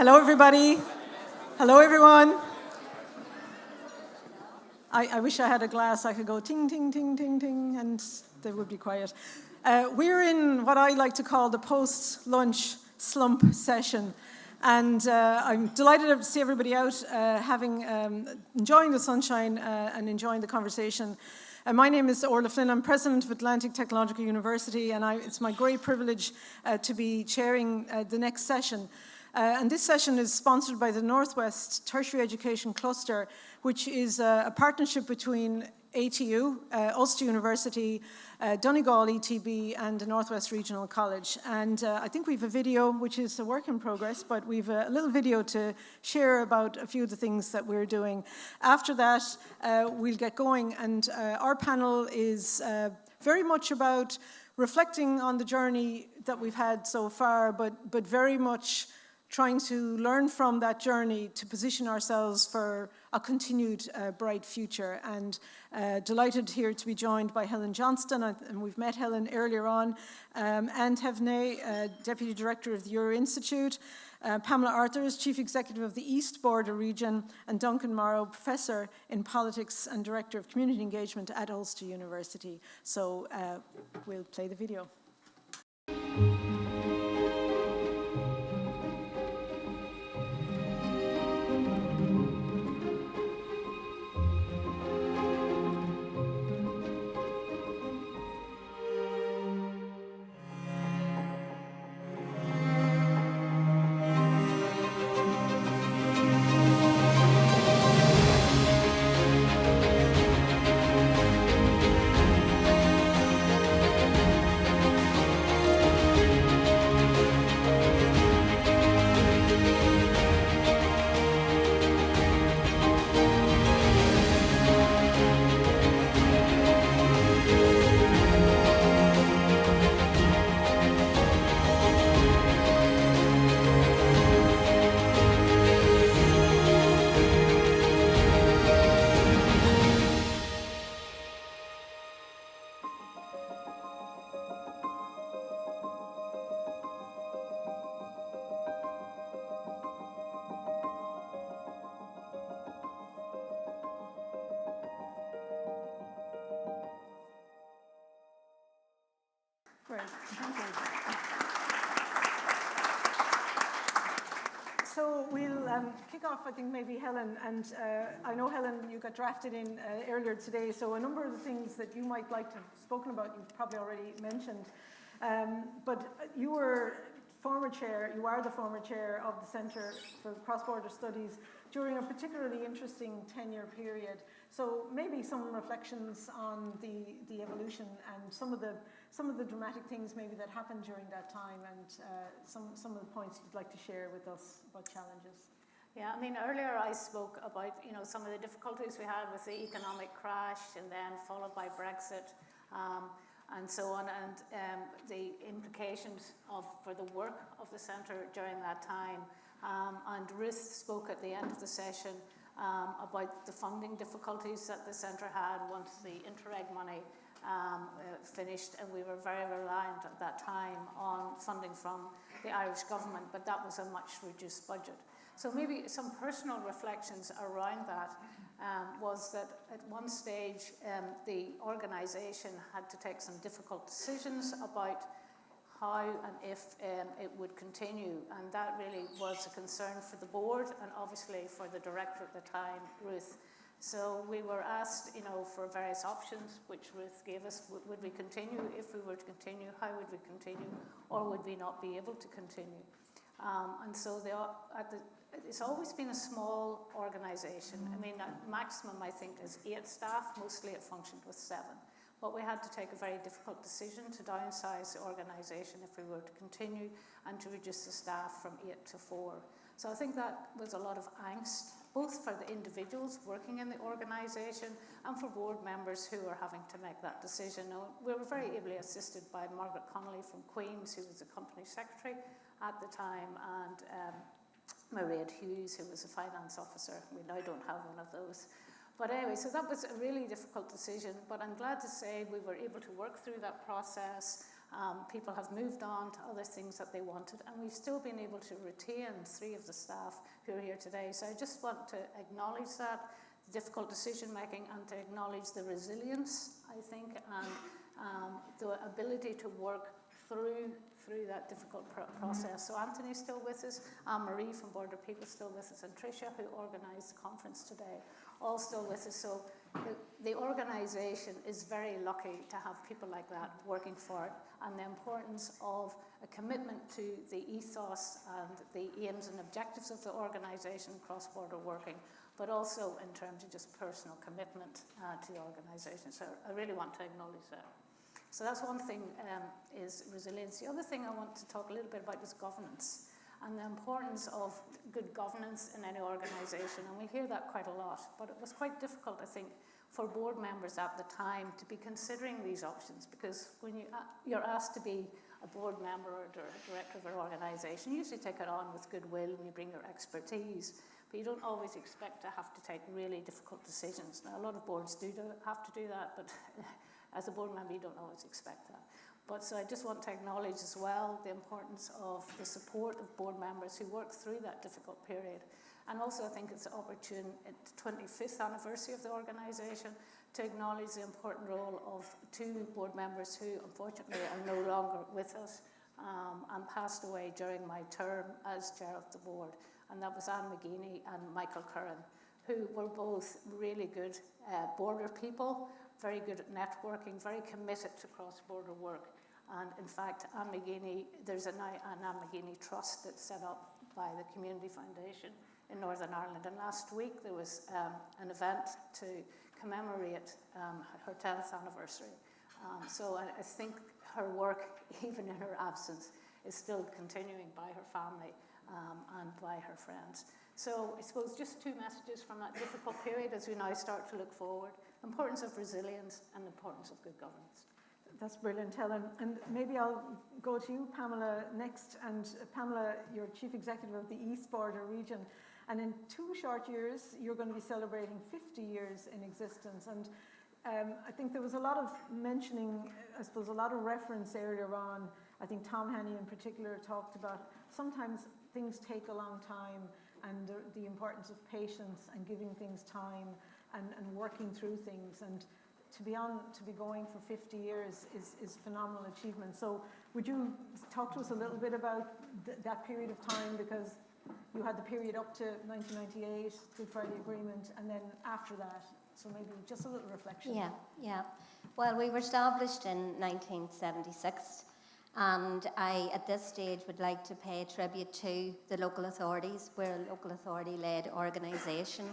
Hello, everybody. Hello, everyone. I wish I had a glass. I could go ting, ting, ting, ting, ting, and they would be quiet. We're in what I like to call the post-lunch slump session. And I'm delighted to see everybody out enjoying the sunshine and enjoying the conversation. My name is Orla Flynn. I'm president of Atlantic Technological University, and it's my great privilege to be chairing the next session. And this session is sponsored by the Northwest Tertiary Education Cluster, which is a partnership between ATU, Ulster University, Donegal ETB, and the Northwest Regional College. And I think we have a video, which is a work in progress, but we have a little video to share about a few of the things that we're doing. After that, we'll get going, and our panel is very much about reflecting on the journey that we've had so far, but very much trying to learn from that journey to position ourselves for a continued bright future. And delighted here to be joined by Helen Johnston, and we've met Helen earlier on, and Thevenet, Deputy Director of the Euro-Institut, Pamela Arthurs, Chief Executive of the East Border Region, and Duncan Morrow, Professor in Politics and Director of Community Engagement at Ulster University. So we'll play the video. Great, thank you. So we'll kick off, I think, maybe Helen, and I know, Helen, you got drafted in earlier today, so a number of the things that you might like to have spoken about, you've probably already mentioned, but you are the former chair of the Centre for Cross-Border Studies during a particularly interesting 10-year period. So maybe some reflections on the evolution and some of the dramatic things maybe that happened during that time, and some of the points you'd like to share with us about challenges. Yeah, I mean, earlier I spoke about, some of the difficulties we had with the economic crash and then followed by Brexit and so on, and the implications for the work of the centre during that time. And Ruth spoke at the end of the session about the funding difficulties that the centre had once the Interreg money finished, and we were very reliant at that time on funding from the Irish government, but that was a much reduced budget. So maybe some personal reflections around that was that at one stage the organisation had to take some difficult decisions about how and if it would continue, and that really was a concern for the board and obviously for the director at the time, Ruth. So we were asked, for various options, which Ruth gave us. Would we continue? If we were to continue, how would we continue? Or would we not be able to continue? And so it's always been a small organisation. I mean, maximum, I think, is 8 staff. Mostly it functioned with 7. But we had to take a very difficult decision to downsize the organisation if we were to continue and to reduce the staff from 8 to 4. So I think that was a lot of angst, both for the individuals working in the organisation and for board members who were having to make that decision. Now, we were very ably assisted by Margaret Connolly from Queen's, who was the company secretary at the time, and Maria Hughes, who was a finance officer. We now don't have one of those. But anyway, so that was a really difficult decision, but I'm glad to say we were able to work through that process People have moved on to other things that they wanted, and we've still been able to retain 3 of the staff who are here today. So I just want to acknowledge that, difficult decision making, and to acknowledge the resilience, I think, and the ability to work through that difficult process. So Anthony's still with us, Marie from Border People still with us, and Tricia, who organised the conference today, all still with us. So the organisation is very lucky to have people like that working for it, and the importance of a commitment to the ethos and the aims and objectives of the organisation, cross-border working, but also in terms of just personal commitment to the organisation. So I really want to acknowledge that. So that's one thing, is resilience. The other thing I want to talk a little bit about is governance and the importance of good governance in any organisation. And we hear that quite a lot, but it was quite difficult, I think, for board members at the time to be considering these options, because when you're asked to be a board member or director of an organisation, you usually take it on with goodwill and you bring your expertise, but you don't always expect to have to take really difficult decisions. Now, a lot of boards do have to do that, but as a board member, you don't always expect that. But so I just want to acknowledge as well the importance of the support of board members who work through that difficult period. And also I think it's opportune at the 25th anniversary of the organisation to acknowledge the important role of 2 board members who unfortunately are no longer with us and passed away during my term as chair of the board. And that was Anne McGeaney and Michael Curran, who were both really good border people, very good at networking, very committed to cross-border work. And in fact, Anne McGeaney, there's an Anne McGeaney Trust that's set up by the Community Foundation in Northern Ireland. And last week there was an event to commemorate her 10th anniversary. So I think her work, even in her absence, is still continuing by her family and by her friends. So I suppose just 2 messages from that difficult period as we now start to look forward. Importance of resilience and the importance of good governance. That's brilliant, Helen. And maybe I'll go to you, Pamela, next. And Pamela, you're Chief Executive of the East Border region. And in 2 short years, you're going to be celebrating 50 years in existence. And I think there was a lot of mentioning, I suppose, a lot of reference earlier on. I think Tom Henney in particular talked about sometimes things take a long time, and the importance of patience and giving things time and working through things. And to be going for 50 years is phenomenal achievement. So would you talk to us a little bit about that period of time, because you had the period up to 1998, Good Friday Agreement, and then after that. So maybe just a little reflection. Yeah. Well, we were established in 1976, and I, at this stage, would like to pay tribute to the local authorities. We're a local authority-led organisation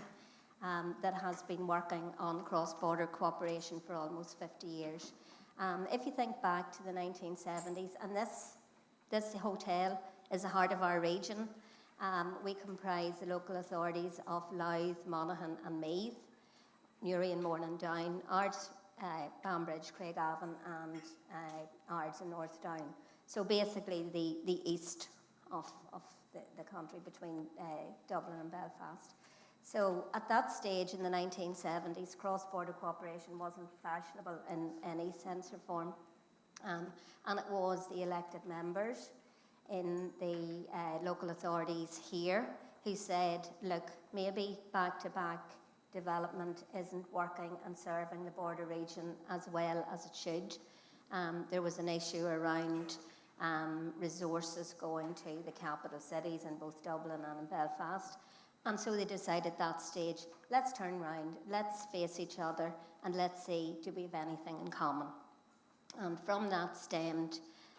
that has been working on cross-border cooperation for almost 50 years. If you think back to the 1970s, and this hotel is the heart of our region. We comprise the local authorities of Louth, Monaghan and Meath, Newry and Mornan Down, Ards, Banbridge, Craigavon and Ards and North Down. So basically the east of the country between Dublin and Belfast. So at that stage in the 1970s, cross-border cooperation wasn't fashionable in any sense or form. And it was the elected members in the local authorities here who said, look, maybe back-to-back development isn't working and serving the border region as well as it should. There was an issue around resources going to the capital cities in both Dublin and in Belfast. And so they decided at that stage, let's turn round, let's face each other, and let's see, do we have anything in common? And from that stemmed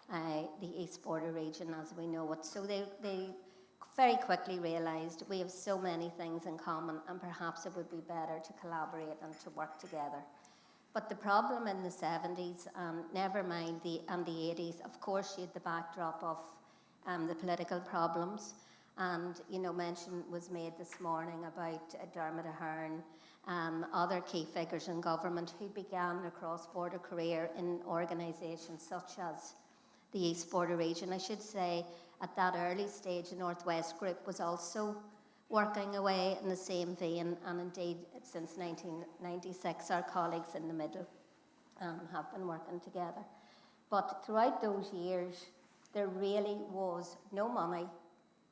the East Border region as we know it. So they very quickly realised we have so many things in common, and perhaps it would be better to collaborate and to work together. But the problem in the 70s, never mind the 80s, of course you had the backdrop of the political problems. And, mention was made this morning about Dermot Ahern, other key figures in government who began their cross-border career in organisations such as the East Border region. I should say at that early stage, the North West Group was also working away in the same vein, and indeed since 1996 our colleagues in the middle have been working together. But throughout those years, there really was no money.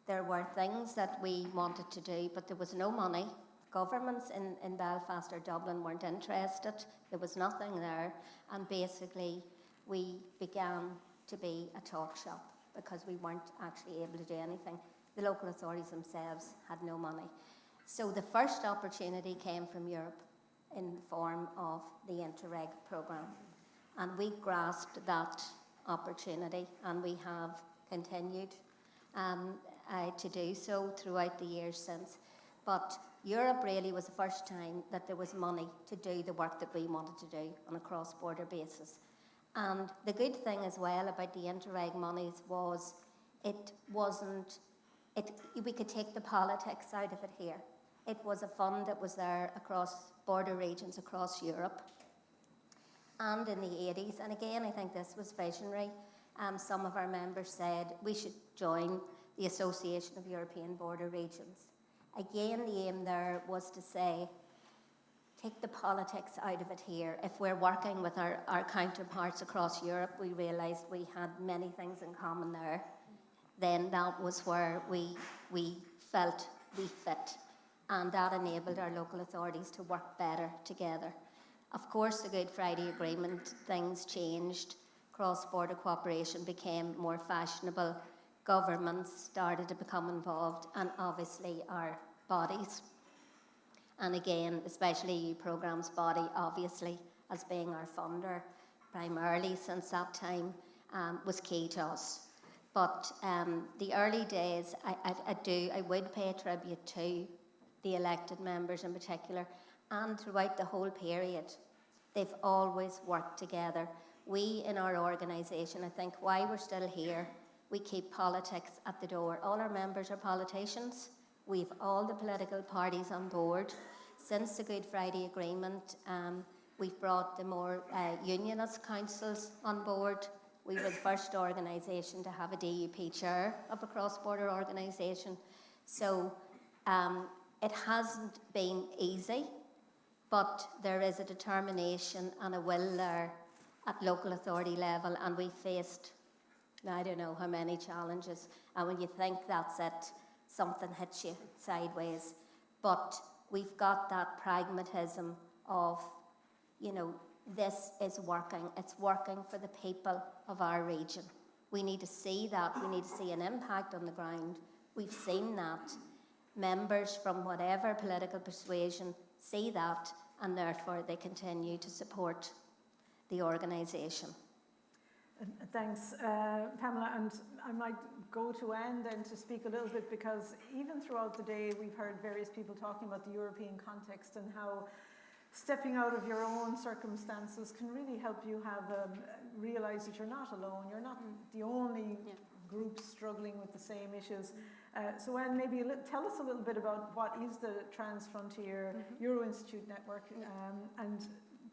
There were things that we wanted to do, but there was no money. Governments in Belfast or Dublin weren't interested. There was nothing there. And basically, we began to be a talk shop because we weren't actually able to do anything. The local authorities themselves had no money. So the first opportunity came from Europe in the form of the Interreg programme. And we grasped that opportunity, and we have continued to do so throughout the years since. But Europe really was the first time that there was money to do the work that we wanted to do on a cross-border basis. And the good thing as well about the Interreg monies was we could take the politics out of it here. It was a fund that was there across border regions across Europe and in the 80s. And again, I think this was visionary. Some of our members said we should join the Association of European Border Regions. Again, the aim there was to say, take the politics out of it here. If we're working with our counterparts across Europe, we realised we had many things in common there. Then that was where we felt we fit. And that enabled our local authorities to work better together. Of course, the Good Friday Agreement, things changed. Cross-border cooperation became more fashionable. Governments started to become involved, and obviously our bodies. And again, especially EU Programme's body, obviously, as being our funder, primarily since that time, was key to us. But the early days, I would pay tribute to the elected members in particular, and throughout the whole period, they've always worked together. We in our organisation, I think why we're still here, we keep politics at the door. All our members are politicians. We've all the political parties on board. Since the Good Friday Agreement, we've brought the more unionist councils on board. We were the first organisation to have a DUP chair of a cross-border organisation. So it hasn't been easy, but there is a determination and a will there at local authority level, and we faced, I don't know how many challenges, and when you think that's it, something hits you sideways. But we've got that pragmatism of, this is working. It's working for the people of our region. We need to see that. We need to see an impact on the ground. We've seen that. Members from whatever political persuasion see that, and therefore they continue to support the organisation. Thanks, Pamela. And I might go to Anne then to speak a little bit, because even throughout the day we've heard various people talking about the European context and how stepping out of your own circumstances can really help you realise that you're not alone. You're not the only group struggling with the same issues. So Anne, maybe tell us a little bit about what is the Transfrontier Euro-Institut network, and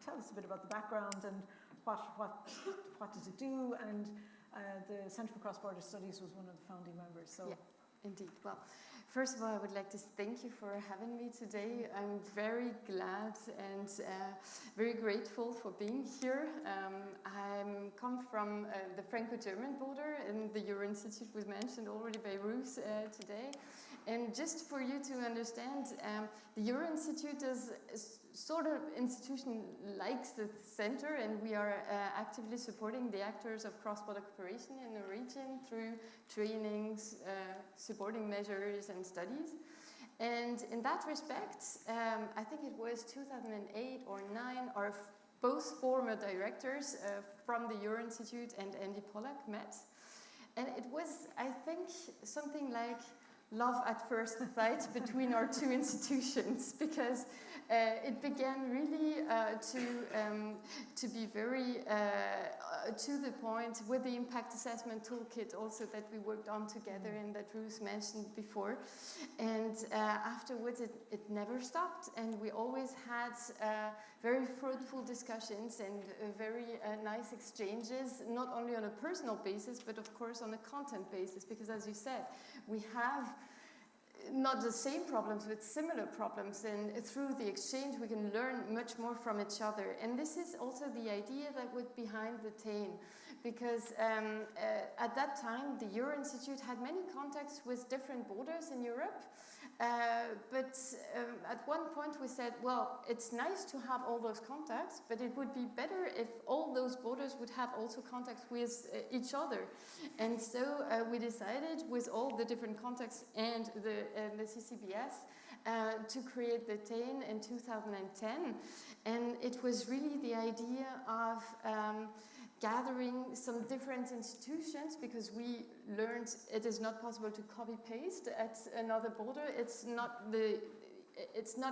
tell us a bit about the background and what does it do, and the Centre for Cross-Border Studies was one of the founding members. So. Yeah, indeed. Well, first of all, I would like to thank you for having me today. I'm very glad and very grateful for being here. I come from the Franco-German border, and the Euro-Institut was mentioned already by Ruth today. And just for you to understand, the Euro-Institut is sort of institution like the center, and we are actively supporting the actors of cross-border cooperation in the region through trainings, supporting measures and studies. And in that respect, I think it was 2008 or 2009, our both former directors from the Euro-Institut and Andy Pollack met. And it was, I think, something like love at first sight between our two institutions, because it began really to be very to the point with the impact assessment toolkit also that we worked on together and that Ruth mentioned before. And afterwards it never stopped, and we always had very fruitful discussions and very nice exchanges, not only on a personal basis but of course on a content basis, because as you said, we have not the same problems, but similar problems, and through the exchange we can learn much more from each other. And this is also the idea that was behind the TAIN, because at that time the Euro-Institut had many contacts with different borders in Europe, but at one point we said, well, it's nice to have all those contacts, but it would be better if all those borders would have also contacts with each other. And so we decided, with all the different contacts and the CCBS, to create the TAIN in 2010. And it was really the idea of gathering some different institutions, because we learned it is not possible to copy-paste at another border. It's not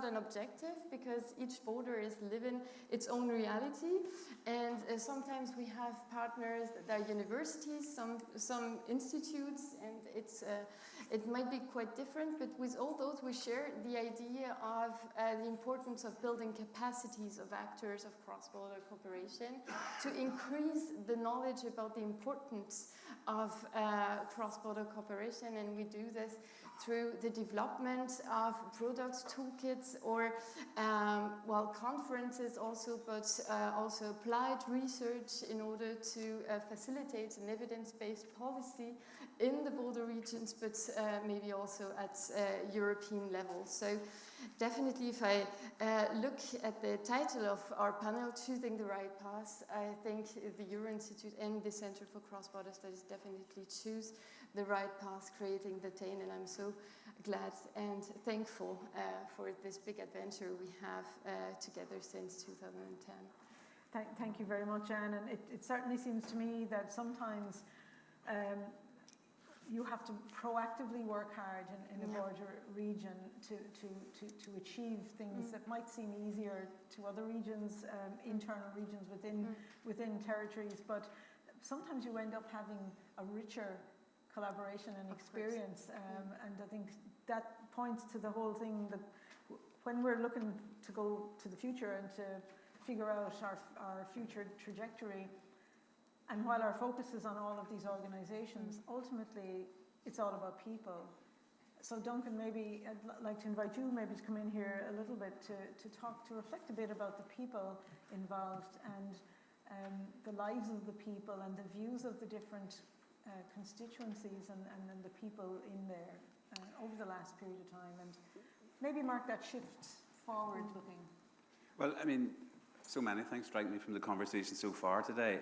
an objective, because each border is living its own reality. And sometimes we have partners that are universities, some institutes, and it might be quite different, but with all those we share the idea of the importance of building capacities of actors of cross-border cooperation to increase the knowledge about the importance of cross-border cooperation. And we do this through the development of products, toolkits, or conferences also, but also applied research in order to facilitate an evidence-based policy in the border regions, but maybe also at European level. So definitely, if I look at the title of our panel, Choosing the Right Path, I think the Euro-Institut and the Center for Cross-Border Studies definitely choose the right path, creating the TAIN, and I'm so glad and thankful for this big adventure we have together since 2010. Thank you very much, Anne. And it certainly seems to me that sometimes you have to proactively work hard in a border region to achieve things that might seem easier to other regions, internal regions within territories, but sometimes you end up having a richer collaboration and experience, and I think that points to the whole thing that when we're looking to go to the future and to figure out our future trajectory, and while our focus is on all of these organizations, ultimately it's all about people. So Duncan, maybe I'd like to invite you maybe to come in here a little bit to reflect a bit about the people involved and the lives of the people and the views of the different constituencies and the people in there over the last period of time, and maybe mark that shift forward looking. Well, I mean, so many things strike me from the conversation so far today.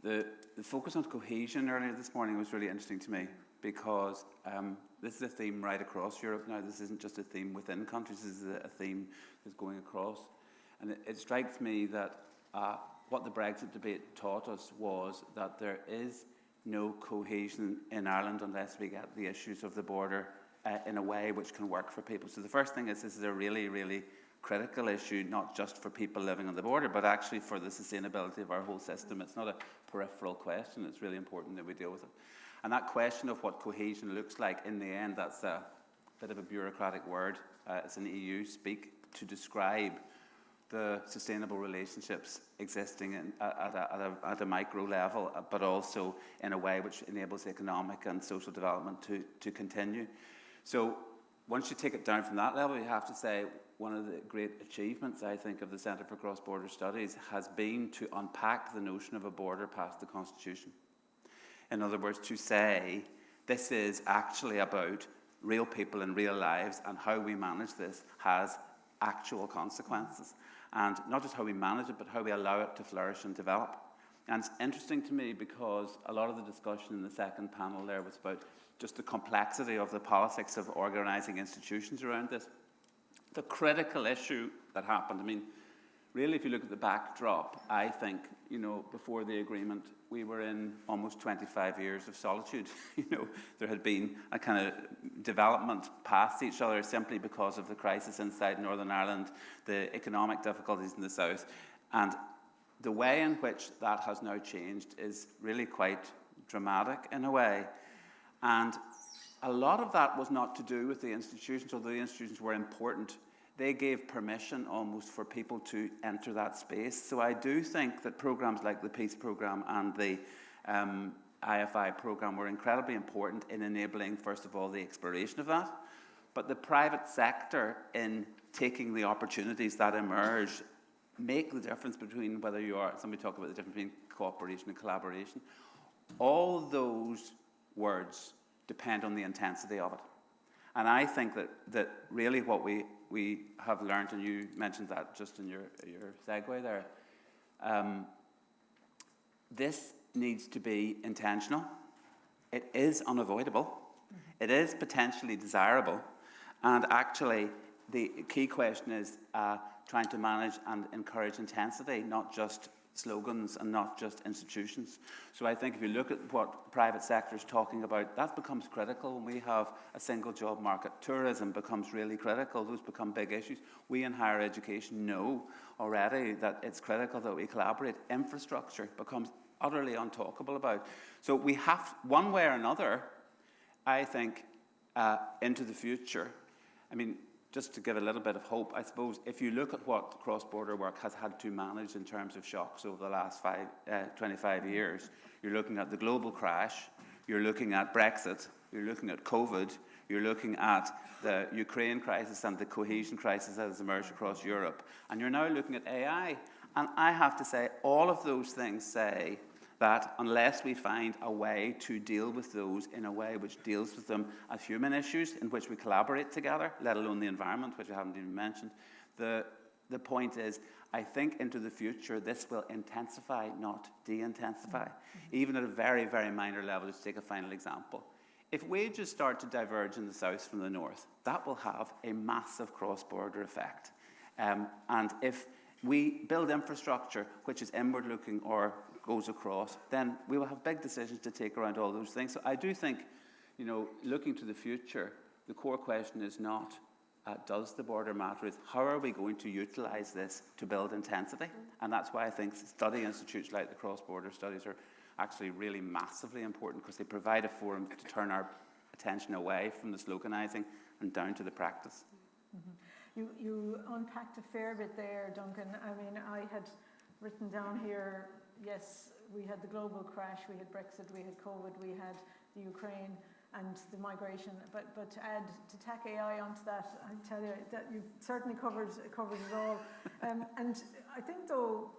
The focus on cohesion earlier this morning was really interesting to me, because this is a theme right across Europe now. This isn't just a theme within countries, this is a theme that's going across. And it strikes me that what the Brexit debate taught us was that there is no cohesion in Ireland unless we get the issues of the border in a way which can work for people. So the first thing is, this is a really, really critical issue, not just for people living on the border, but actually for the sustainability of our whole system. It's not a peripheral question, it's really important that we deal with it. And that question of what cohesion looks like, in the end, that's a bit of a bureaucratic word. It's an EU speak to describe the sustainable relationships existing at a micro level, but also in a way which enables economic and social development to continue. So once you take it down from that level, you have to say one of the great achievements, I think, of the Centre for Cross-Border Studies has been to unpack the notion of a border past the Constitution. In other words, to say this is actually about real people and real lives, and how we manage this has actual consequences. And not just how we manage it, but how we allow it to flourish and develop. And it's interesting to me because a lot of the discussion in the second panel there was about just the complexity of the politics of organising institutions around this. The critical issue that happened, I mean, really, if you look at the backdrop, I think, before the agreement, we were in almost 25 years of solitude. There had been a kind of development past each other simply because of the crisis inside Northern Ireland, the economic difficulties in the south. And the way in which that has now changed is really quite dramatic in a way. And a lot of that was not to do with the institutions, although the institutions were important. They gave permission almost for people to enter that space. So I do think that programs like the Peace Programme and the IFI programme were incredibly important in enabling, first of all, the exploration of that, but the private sector in taking the opportunities that emerge make the difference between whether you are, somebody talked about the difference between cooperation and collaboration. All those words depend on the intensity of it. And I think that really what we have learned, and you mentioned that just in your segue there, this needs to be intentional. It is unavoidable. It is potentially desirable. And actually, the key question is trying to manage and encourage intensity, not just slogans and not just institutions. So I think if you look at what private sector is talking about, that becomes critical when we have a single job market. Tourism becomes really critical. Those become big issues. We in higher education know already that it's critical that we collaborate. Infrastructure becomes utterly untalkable about. So we have, one way or another, I think, into the future, I mean, just to give a little bit of hope, I suppose, if you look at what cross-border work has had to manage in terms of shocks over the last 25 years, you're looking at the global crash, you're looking at Brexit, you're looking at COVID, you're looking at the Ukraine crisis and the cohesion crisis that has emerged across Europe, and you're now looking at AI. And I have to say, all of those things say that unless we find a way to deal with those in a way which deals with them as human issues, in which we collaborate together, let alone the environment, which I haven't even mentioned, the point is, I think into the future, this will intensify, not de-intensify, even at a very, very minor level. Let's take a final example. If wages start to diverge in the south from the north, that will have a massive cross-border effect. And if we build infrastructure which is inward-looking or goes across, then we will have big decisions to take around all those things. So I do think, you know, looking to the future, the core question is not, does the border matter? It's how are we going to utilise this to build intensity? And that's why I think study institutes like the cross-border studies are actually really massively important, because they provide a forum to turn our attention away from the sloganising and down to the practice. Mm-hmm. You unpacked a fair bit there, Duncan. I mean, I had written down here, yes, we had the global crash, we had Brexit, we had COVID, we had the Ukraine and the migration. But to tack AI onto that, I tell you that you've certainly covered it all. And I think, though,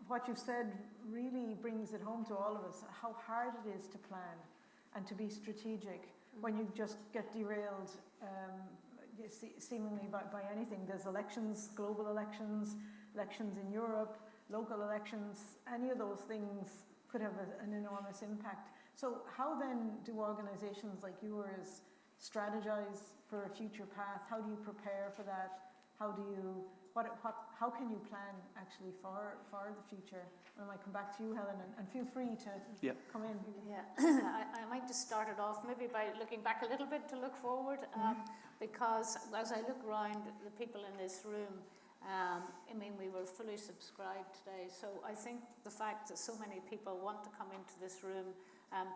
what you've said really brings it home to all of us, how hard it is to plan and to be strategic when you just get derailed seemingly by anything. There's elections, global elections, elections in Europe, local elections. Any of those things could have an enormous impact. So how then do organisations like yours strategize for a future path? How do you prepare for that? How can you plan actually for the future? And I might come back to you, Helen, and feel free to come in. Yeah, I might just start it off maybe by looking back a little bit to look forward, because as I look around the people in this room, I mean, we were fully subscribed today. So I think the fact that so many people want to come into this room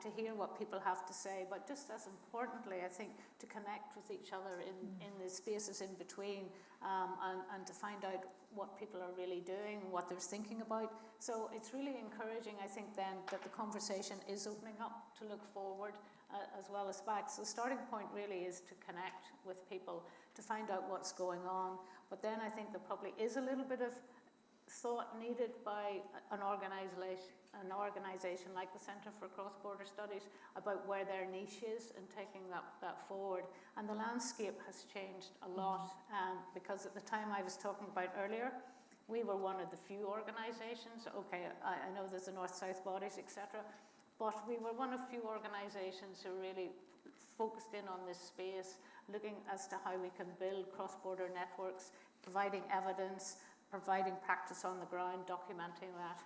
to hear what people have to say, but just as importantly, I think, to connect with each other in the spaces in between, and to find out what people are really doing, what they're thinking about. So it's really encouraging, I think, then, that the conversation is opening up to look forward as well as back. So the starting point really is to connect with people, to find out what's going on. But then I think there probably is a little bit of thought needed by an organisation like the Centre for Cross-Border Studies about where their niche is and taking that forward. And the landscape has changed a lot, because at the time I was talking about earlier, we were one of the few organisations. Okay, I know there's the North-South bodies, etc., but we were one of few organisations who really focused in on this space, looking as to how we can build cross-border networks, providing evidence, providing practice on the ground, documenting that.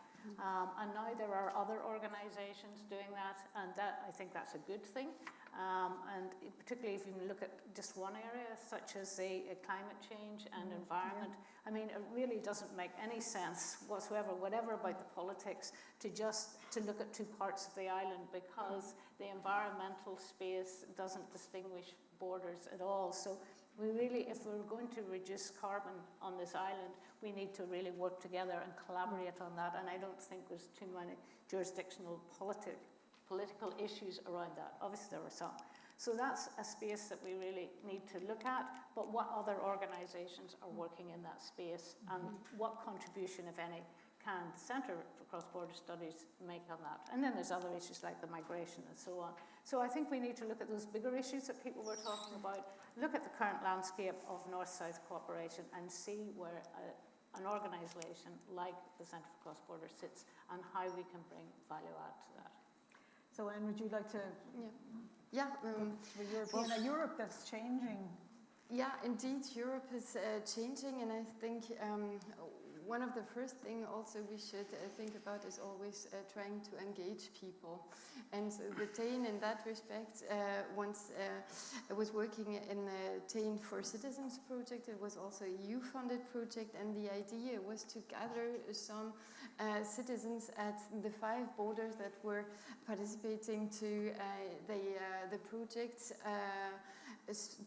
And now there are other organisations doing that, and I think that's a good thing. And particularly if you look at just one area, such as climate change and environment, I mean, it really doesn't make any sense whatsoever, whatever about the politics, to look at two parts of the island, because the environmental space doesn't distinguish borders at all. So we really, if we're going to reduce carbon on this island, we need to really work together and collaborate on that. And I don't think there's too many jurisdictional political issues around that. Obviously there are some. So that's a space that we really need to look at, but what other organisations are working in that space and what contribution, if any, can the Centre for Cross-Border Studies make on that? And then there's other issues like the migration and so on. So I think we need to look at those bigger issues that people were talking about, look at the current landscape of North-South cooperation and see where an organisation like the Centre for Cross-Border sits and how we can bring value add to that. So Anne, would you like to... Europe that's changing. Yeah, indeed, Europe is changing, and I think one of the first things also we should think about is always trying to engage people. And so the TAIN in that respect, once I was working in the TAIN for Citizens project, it was also a EU-funded project, and the idea was to gather some citizens at the 5 borders that were participating to the project,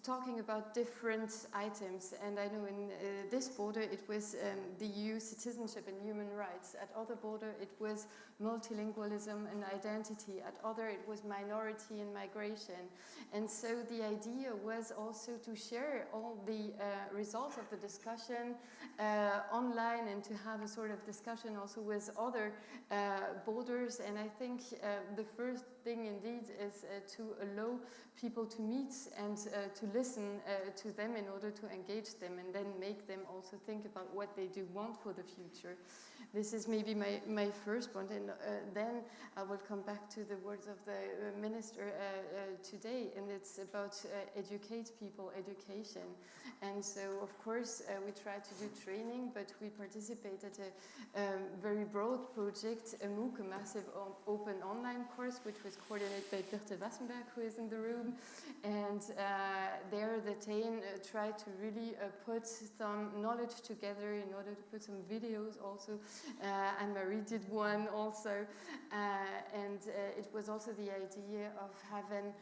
talking about different items. And I know in this border it was the EU citizenship and human rights. At other border it was multilingualism and identity. At other it was minority and migration. And so the idea was also to share all the results of the discussion online and to have a sort of discussion also with other borders. And I think the first thing indeed is to allow people to meet and to listen to them in order to engage them and then make them also think about what they do want for the future. This is maybe my first point, and then I will come back to the words of the minister today, and it's about educate people, education. And so, of course, we try to do training, but we participated in a very broad project, a MOOC, a massive open online course, which was coordinated by Birte Wassenberg, who is in the room. And there the TAIN tried to really put some knowledge together in order to put some videos also. Anne-Marie did one also. And it was also the idea of having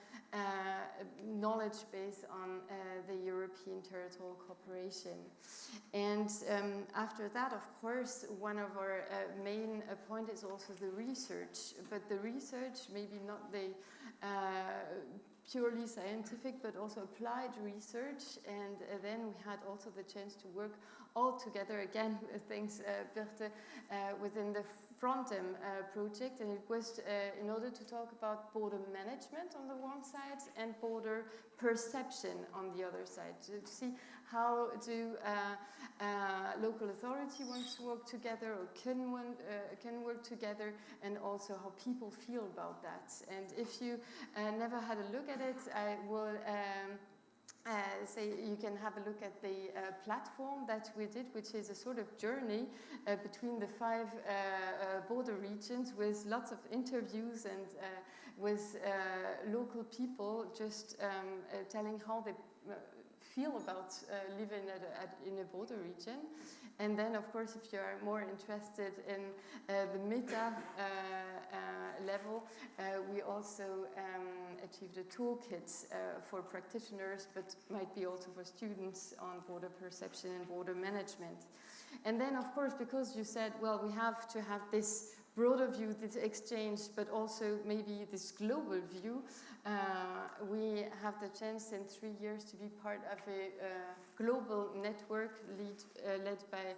knowledge base on the European territorial cooperation. And after that, of course, one of our main point is also the research. But the research, maybe not the purely scientific, but also applied research. And then we had also the chance to work all together again, thanks Birte, within the Frontem project. And it was in order to talk about border management on the one side and border perception on the other side. To see how do local authority wants to work together or can work together, and also how people feel about that. And if you never had a look at it, I will say you can have a look at the platform that we did, which is a sort of journey between the 5 border regions with lots of interviews and with local people just telling how they feel about living in a border region. And then, of course, if you are more interested in the meta level, we also achieved a toolkit for practitioners, but might be also for students on border perception and border management. And then, of course, because you said, well, we have to have this broader view, this exchange, but also maybe this global view, we have the chance in 3 years to be part of a global network led by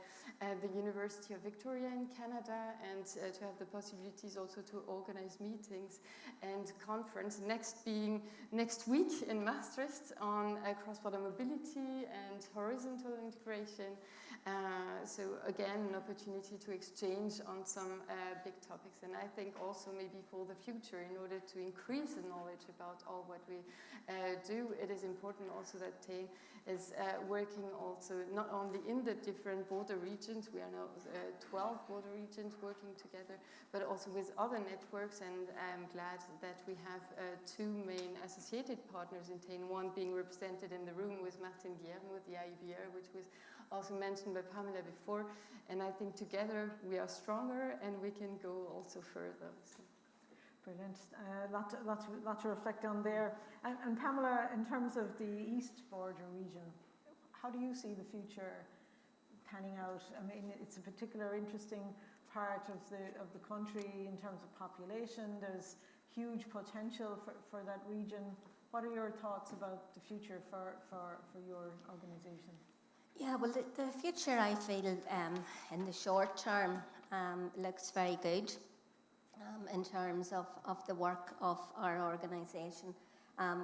the University of Victoria in Canada, and to have the possibilities also to organize meetings and conference, next week in Maastricht on cross-border mobility and horizontal integration. So again, an opportunity to exchange on some big topics. And I think also maybe for the future, in order to increase the knowledge about all what we do, it is important also that TAIN is working also not only in the different border regions, we are now 12 border regions working together, but also with other networks. And I'm glad that we have 2 main associated partners in TAIN, one being represented in the room with Martin Guillermo, the IEBR, which was also mentioned by Pamela before. And I think together we are stronger and we can go also further. So. Brilliant. Lot to reflect on there. And Pamela, in terms of the East Border region, how do you see the future panning out? I mean, it's a particular interesting part of the country in terms of population. There's huge potential for that region. What are your thoughts about the future for your organisation? Yeah, well, the future, I feel, in the short term, looks very good in terms of the work of our organisation.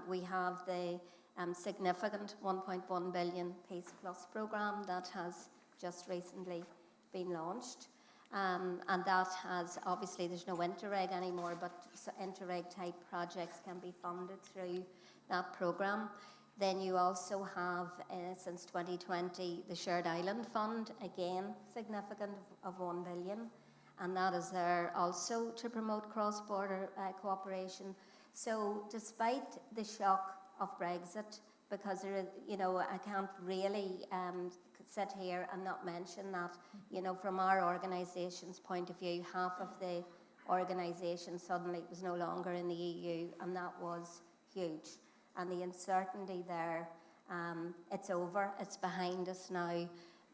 We have the significant 1.1 billion Peace Plus programme that has just recently been launched. And that has, obviously there's no Interreg anymore, but Interreg type projects can be funded through that programme. Then you also have, since 2020, the Shared Island Fund, again significant of 1 billion, and that is there also to promote cross-border cooperation. So despite the shock of Brexit, because there is, I can't really sit here and not mention that, from our organisation's point of view, half of the organisation suddenly was no longer in the EU, and that was huge. And the uncertainty there, it's over, it's behind us now,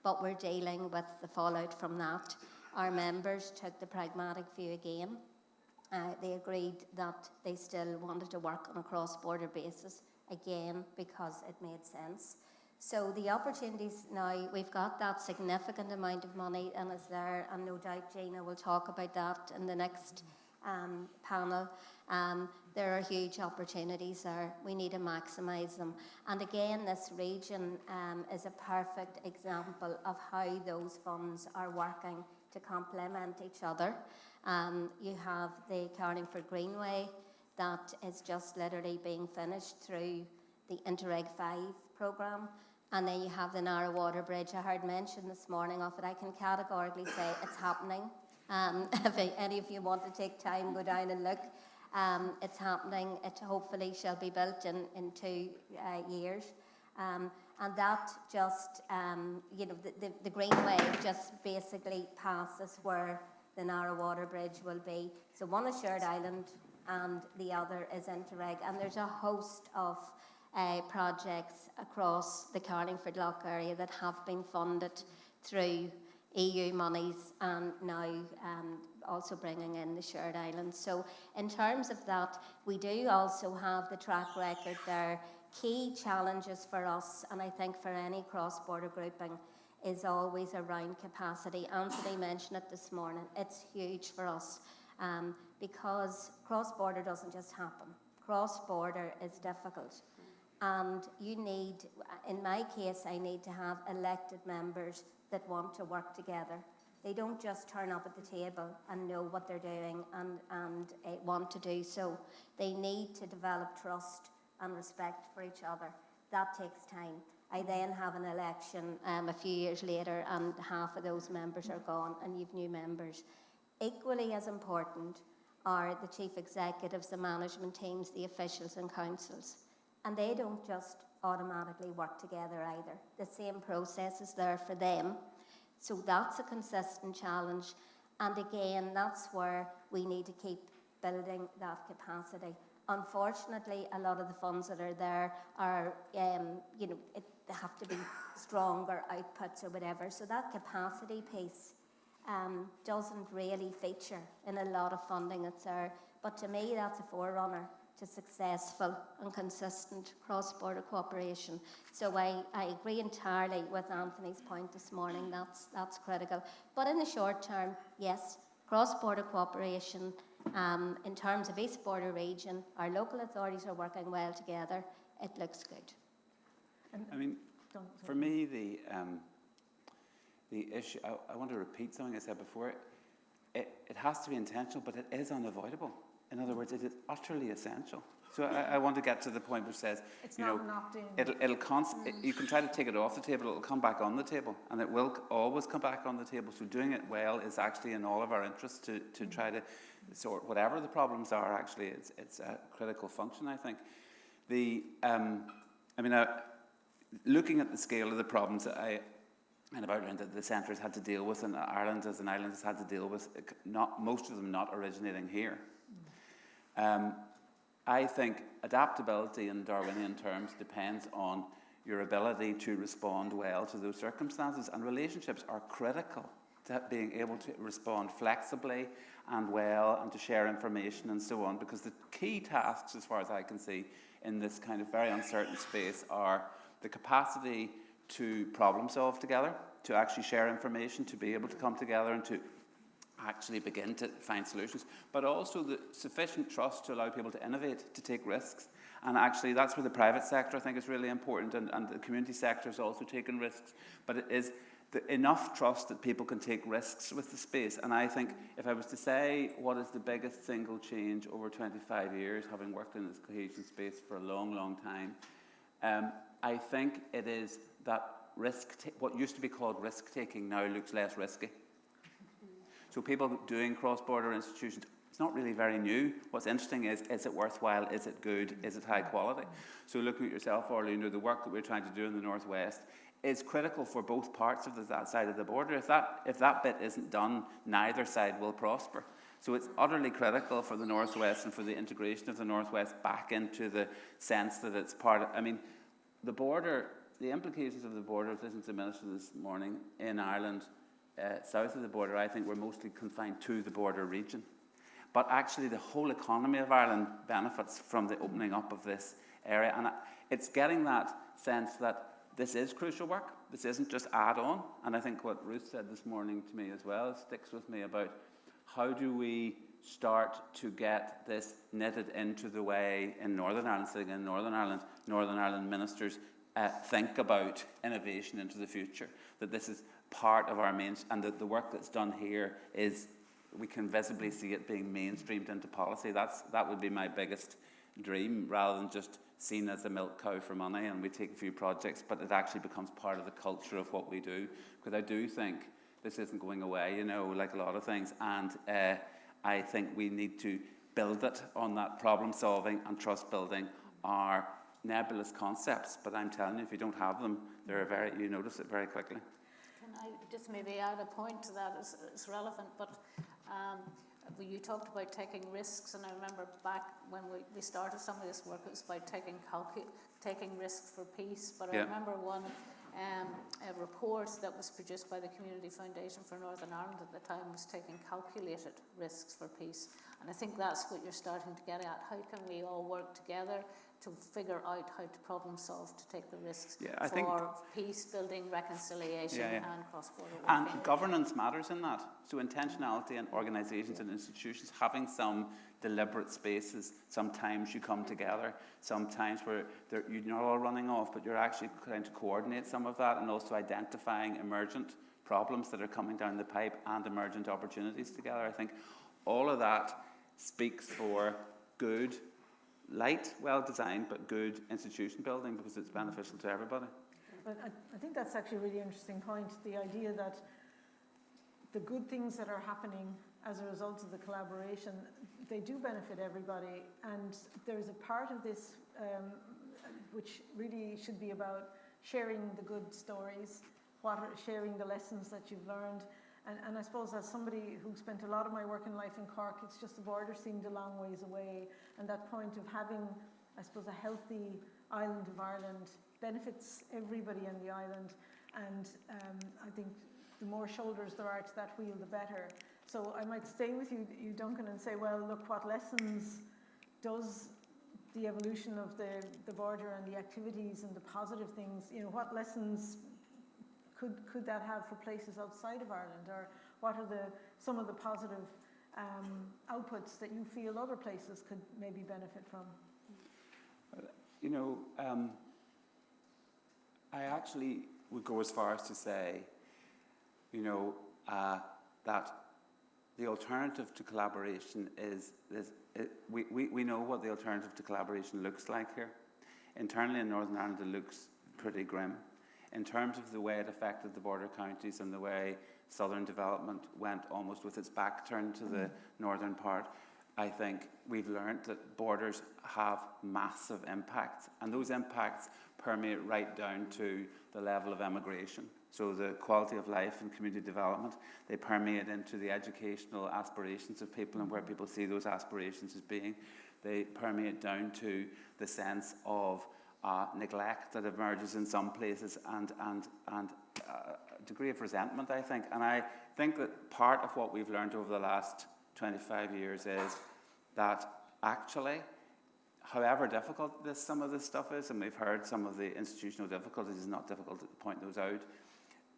but we're dealing with the fallout from that. Our members took the pragmatic view again. They agreed that they still wanted to work on a cross-border basis, again, because it made sense. So the opportunities now, we've got that significant amount of money and is there, and no doubt Gina will talk about that in the next panel. There are huge opportunities there. We need to maximise them. And again, this region is a perfect example of how those funds are working to complement each other. You have the Carlingford Greenway that is just literally being finished through the Interreg 5 programme. And then you have the Narrow Water Bridge. I heard mention this morning of it. I can categorically say it's happening. If any of you want to take time, go down and look. It's happening. It hopefully shall be built in 2 years. And that just, the Greenway just basically passes where the Narrow Water Bridge will be. So one is Shared Island and the other is Interreg. And there's a host of projects across the Carlingford Lough area that have been funded through EU monies and now also bringing in the Shared Islands. So in terms of that, we do also have the track record there. Key challenges for us, and I think for any cross-border grouping, is always around capacity. Anthony mentioned it this morning. It's huge for us because cross-border doesn't just happen. Cross-border is difficult. And you need, in my case, I need to have elected members that want to work together. They don't just turn up at the table and know what they're doing and want to do so. They need to develop trust and respect for each other. That takes time. I then have an election a few years later and half of those members are gone and you've new members. Equally as important are the chief executives, the management teams, the officials and councils. And they don't just automatically work together either. The same process is there for them. So that's a consistent challenge. And again, that's where we need to keep building that capacity. Unfortunately, a lot of the funds that are there are, they have to be stronger outputs or whatever. So that capacity piece doesn't really feature in a lot of funding that's there. But to me, that's a forerunner to successful and consistent cross-border cooperation. So I agree entirely with Anthony's point this morning, that's critical. But in the short term, yes, cross-border cooperation in terms of East Border region, our local authorities are working well together. It looks good. I mean, for me, the issue, I want to repeat something I said before. It has to be intentional, but it is unavoidable. In other words, it is utterly essential. So I want to get to the point which says, it's not an opt-in. You can try to take it off the table, it'll come back on the table, and it will always come back on the table. So doing it well is actually in all of our interests to try to sort whatever the problems are. Actually, it's a critical function, I think. Looking at the scale of the problems that I've outlined that the centre has had to deal with, and Ireland as an island has had to deal with, most of them not originating here. I think adaptability in Darwinian terms depends on your ability to respond well to those circumstances, and relationships are critical to being able to respond flexibly and well, and to share information and so on, because the key tasks, as far as I can see, in this kind of very uncertain space are the capacity to problem solve together, to actually share information, to be able to come together and to actually begin to find solutions, but also the sufficient trust to allow people to innovate, to take risks. And actually that's where the private sector, I think, is really important, and the community sector is also taking risks, but it is enough trust that people can take risks with the space. And I think if I was to say what is the biggest single change over 25 years, having worked in this cohesion space for a long, long time, I think it is that what used to be called risk-taking now looks less risky. So people doing cross-border institutions, it's not really very new. What's interesting is it worthwhile? Is it good? Is it high quality? So looking at yourself, Orla, the work that we're trying to do in the Northwest is critical for both parts of that side of the border. If that bit isn't done, neither side will prosper. So it's utterly critical for the Northwest and for the integration of the Northwest back into the sense that it's part of, the border, the implications of the border, as listened to the Minister this morning, in Ireland, south of the border, I think we're mostly confined to the border region. But actually the whole economy of Ireland benefits from the opening up of this area. And it's getting that sense that this is crucial work. This isn't just add-on. And I think what Ruth said this morning to me as well sticks with me about how do we start to get this knitted into the way in Northern Ireland, sitting in Northern Ireland ministers think about innovation into the future, that this is part of our and that the work that's done here is, we can visibly see it being mainstreamed into policy. That would be my biggest dream, rather than just seen as a milk cow for money and we take a few projects, but it actually becomes part of the culture of what we do. Because I do think this isn't going away, like a lot of things, and I think we need to build it on that problem solving and trust building are nebulous concepts, but I'm telling you, if you don't have them, you notice it very quickly. Can I just maybe add a point to that? It's relevant, but you talked about taking risks, and I remember back when we started some of this work, it was about taking risks for peace. But I remember one a report that was produced by the Community Foundation for Northern Ireland at the time was taking calculated risks for peace. And I think that's what you're starting to get at. How can we all work together to figure out how to problem solve, to take the risks for peace building, reconciliation, and cross-border work. And governance matters in that. So intentionality in organisations and institutions, having some deliberate spaces. Sometimes you come together, sometimes where you're not all running off, but you're actually trying to coordinate some of that, and also identifying emergent problems that are coming down the pipe and emergent opportunities together. I think all of that speaks for good, light, well-designed, but good institution building, because it's beneficial to everybody. But I think that's actually a really interesting point, the idea that the good things that are happening as a result of the collaboration, they do benefit everybody. And there's a part of this which really should be about sharing the good stories, sharing the lessons that you've learned. And I suppose as somebody who spent a lot of my working life in Cork, it's just the border seemed a long ways away. And that point of having, I suppose, a healthy island of Ireland benefits everybody on the island. And I think the more shoulders there are to that wheel, the better. So I might stay with you, Duncan, and say, well, look, what lessons does the evolution of the border and the activities and the positive things, what lessons could that have for places outside of Ireland? Or what are some of the positive outputs that you feel other places could maybe benefit from? I actually would go as far as to say, that the alternative to collaboration we know what the alternative to collaboration looks like here. Internally in Northern Ireland, it looks pretty grim. In terms of the way it affected the border counties and the way southern development went almost with its back turned to the northern part, I think we've learned that borders have massive impacts, and those impacts permeate right down to the level of immigration. So the quality of life and community development, they permeate into the educational aspirations of people and where people see those aspirations as being. They permeate down to the sense of neglect that emerges in some places and degree of resentment, I think. And I think that part of what we've learned over the last 25 years is that actually, however difficult some of this stuff is, and we've heard some of the institutional difficulties, it's not difficult to point those out,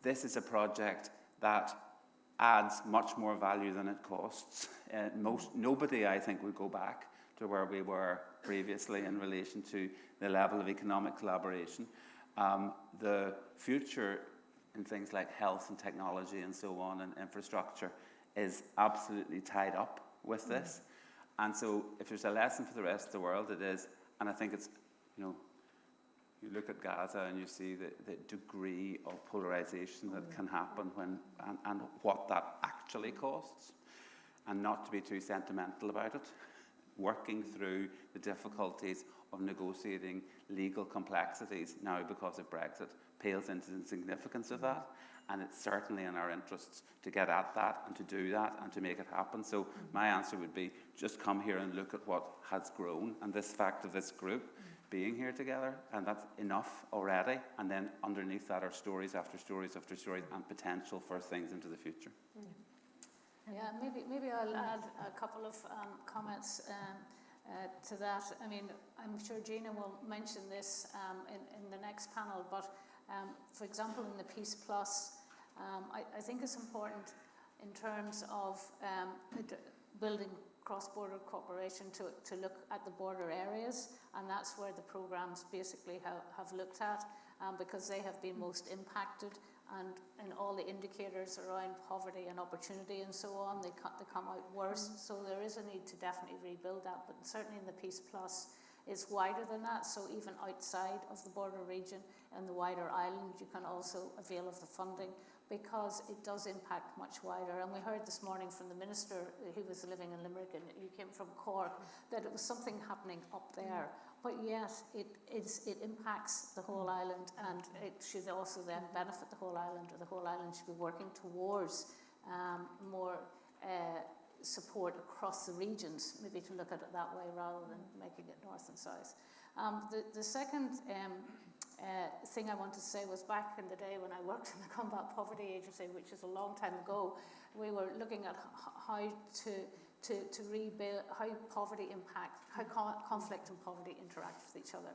this is a project that adds much more value than it costs. Nobody, I think, would go back to where we were previously in relation to the level of economic collaboration. The future in things like health and technology and so on and infrastructure is absolutely tied up with this. And so if there's a lesson for the rest of the world, it is, and I think it's, you look at Gaza and you see the degree of polarization that can happen and what that actually costs, and not to be too sentimental about it, working through the difficulties of negotiating legal complexities now because of Brexit pales into the significance of that, and it's certainly in our interests to get at that and to do that and to make it happen. So my answer would be just come here and look at what has grown and this fact of this group being here together, and that's enough already. And then underneath that are stories after stories after stories and potential for things into the future. Yeah, maybe I'll add a couple of comments to that. I mean, I'm sure Gina will mention this in the next panel, but for example, in the Peace Plus, I think it's important in terms of building cross-border cooperation to look at the border areas, and that's where the programs basically have looked at, because they have been most impacted, and all the indicators around poverty and opportunity and so on, they come out worse. So there is a need to definitely rebuild that, but certainly in the Peace Plus it's wider than that. So even outside of the border region and the wider island, you can also avail of the funding, because it does impact much wider. And we heard this morning from the minister, who was living in Limerick and he came from Cork, that it was something happening up there. But yes, it impacts the whole island, and it should also then benefit the whole island, or the whole island should be working towards more support across the regions, maybe to look at it that way rather than making it north and south. The second thing I want to say was, back in the day when I worked in the Combat Poverty Agency, which is a long time ago, we were looking at how to rebuild, how poverty impact, how conflict and poverty interact with each other.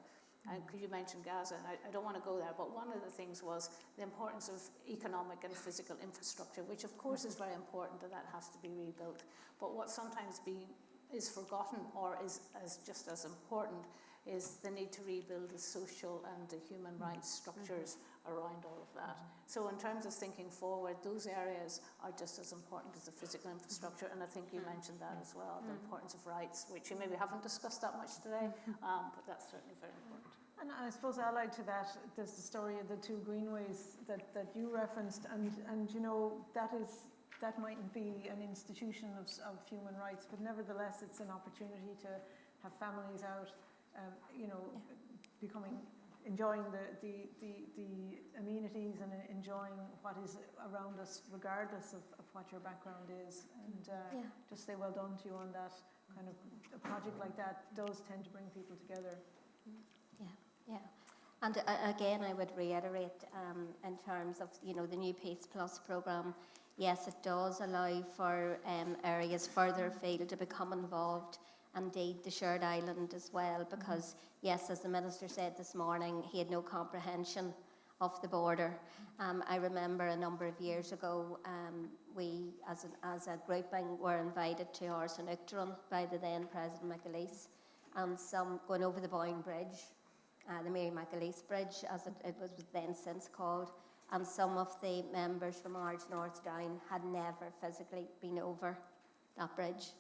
And you mentioned Gaza, and I don't want to go there, but one of the things was the importance of economic and physical infrastructure, which of course is very important, and that has to be rebuilt. But what sometimes is forgotten, or is just as important, is the need to rebuild the social and the human rights structures around all of that. So in terms of thinking forward, those areas are just as important as the physical infrastructure, and I think you mentioned that as well, the importance of rights, which you maybe haven't discussed that much today, but that's certainly very important. And I suppose allied to that, there's the story of the two greenways that you referenced, and that mightn't be an institution of human rights, but nevertheless it's an opportunity to have families out, enjoying the amenities and enjoying what is around us, regardless of what your background is. And just say well done to you on that. Kind of a project like that does tend to bring people together. Yeah. And again, I would reiterate in terms of the new Peace Plus programme, yes, it does allow for areas further afield to become involved. Indeed, the shared island as well, because yes, as the Minister said this morning, he had no comprehension of the border. I remember a number of years ago, we as a grouping were invited to Orla by the then President McAleese, and some going over the Boyne Bridge, the Mary McAleese Bridge as it was then since called, and some of the members from Arge North Down had never physically been over that bridge.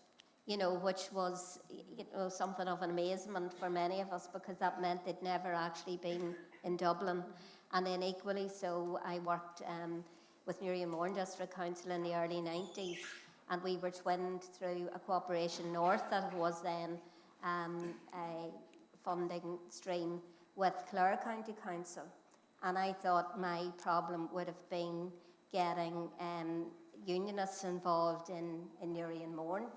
Which was, something of an amazement for many of us, because that meant they'd never actually been in Dublin. And then equally so, I worked with Newry and Mourne District Council in the early 90s, and we were twinned through a Cooperation North that was then a funding stream with Clare County Council. And I thought my problem would have been getting unionists involved in Newry and Mourne.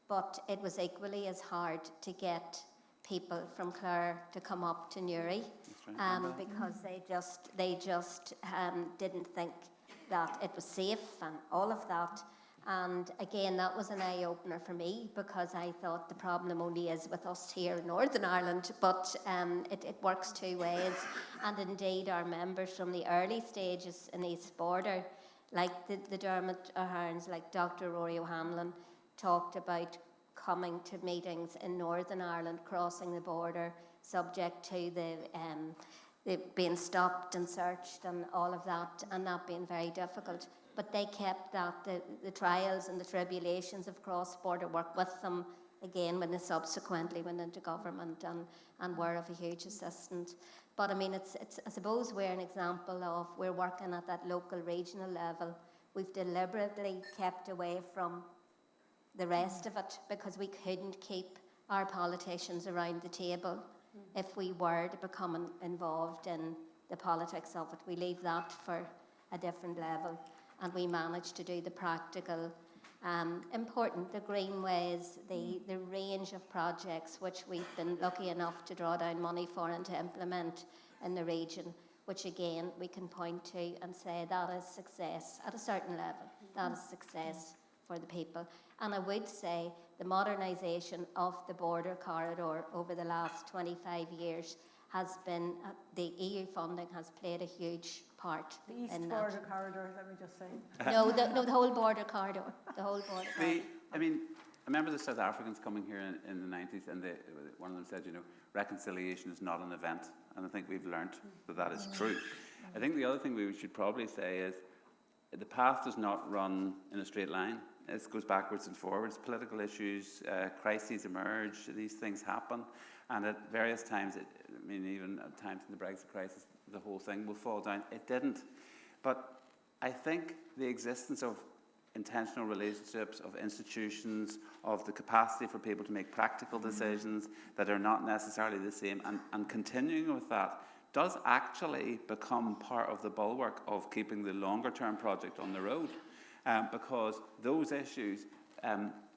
But it was equally as hard to get people from Clare to come up to Newry, because they just didn't think that it was safe and all of that. And again, that was an eye-opener for me, because I thought the problem only is with us here in Northern Ireland, but it works two ways. And indeed, our members from the early stages in East Border, like the Dermot O'Hearns, like Dr. Rory O'Hanlon, talked about coming to meetings in Northern Ireland, crossing the border, subject to the being stopped and searched and all of that, and that being very difficult. But they kept that, the trials and the tribulations of cross-border work with them, again, when they subsequently went into government and were of a huge assistance. But I mean, it's I suppose we're an example of, we're working at that local, regional level. We've deliberately kept away from the rest of it, because we couldn't keep our politicians around the table if we were to become involved in the politics of it. We leave that for a different level. And we managed to do the practical, important, the greenways, the range of projects which we've been lucky enough to draw down money for and to implement in the region, which again we can point to and say that is success at a certain level. That is success for the people. And I would say the modernisation of the border corridor over the last 25 years has been, the EU funding has played a huge part The East in Border that. Corridor, let me just say. No, the whole border corridor. The whole border corridor. I mean, I remember the South Africans coming here in the 90s, and one of them said, reconciliation is not an event. And I think we've learnt that is true. I think the other thing we should probably say is the path does not run in a straight line. It goes backwards and forwards. Political issues, crises emerge, these things happen. And at various times, even at times in the Brexit crisis, the whole thing will fall down. It didn't. But I think the existence of intentional relationships, of institutions, of the capacity for people to make practical decisions that are not necessarily the same, and continuing with that does actually become part of the bulwark of keeping the longer term project on the road. Because those issues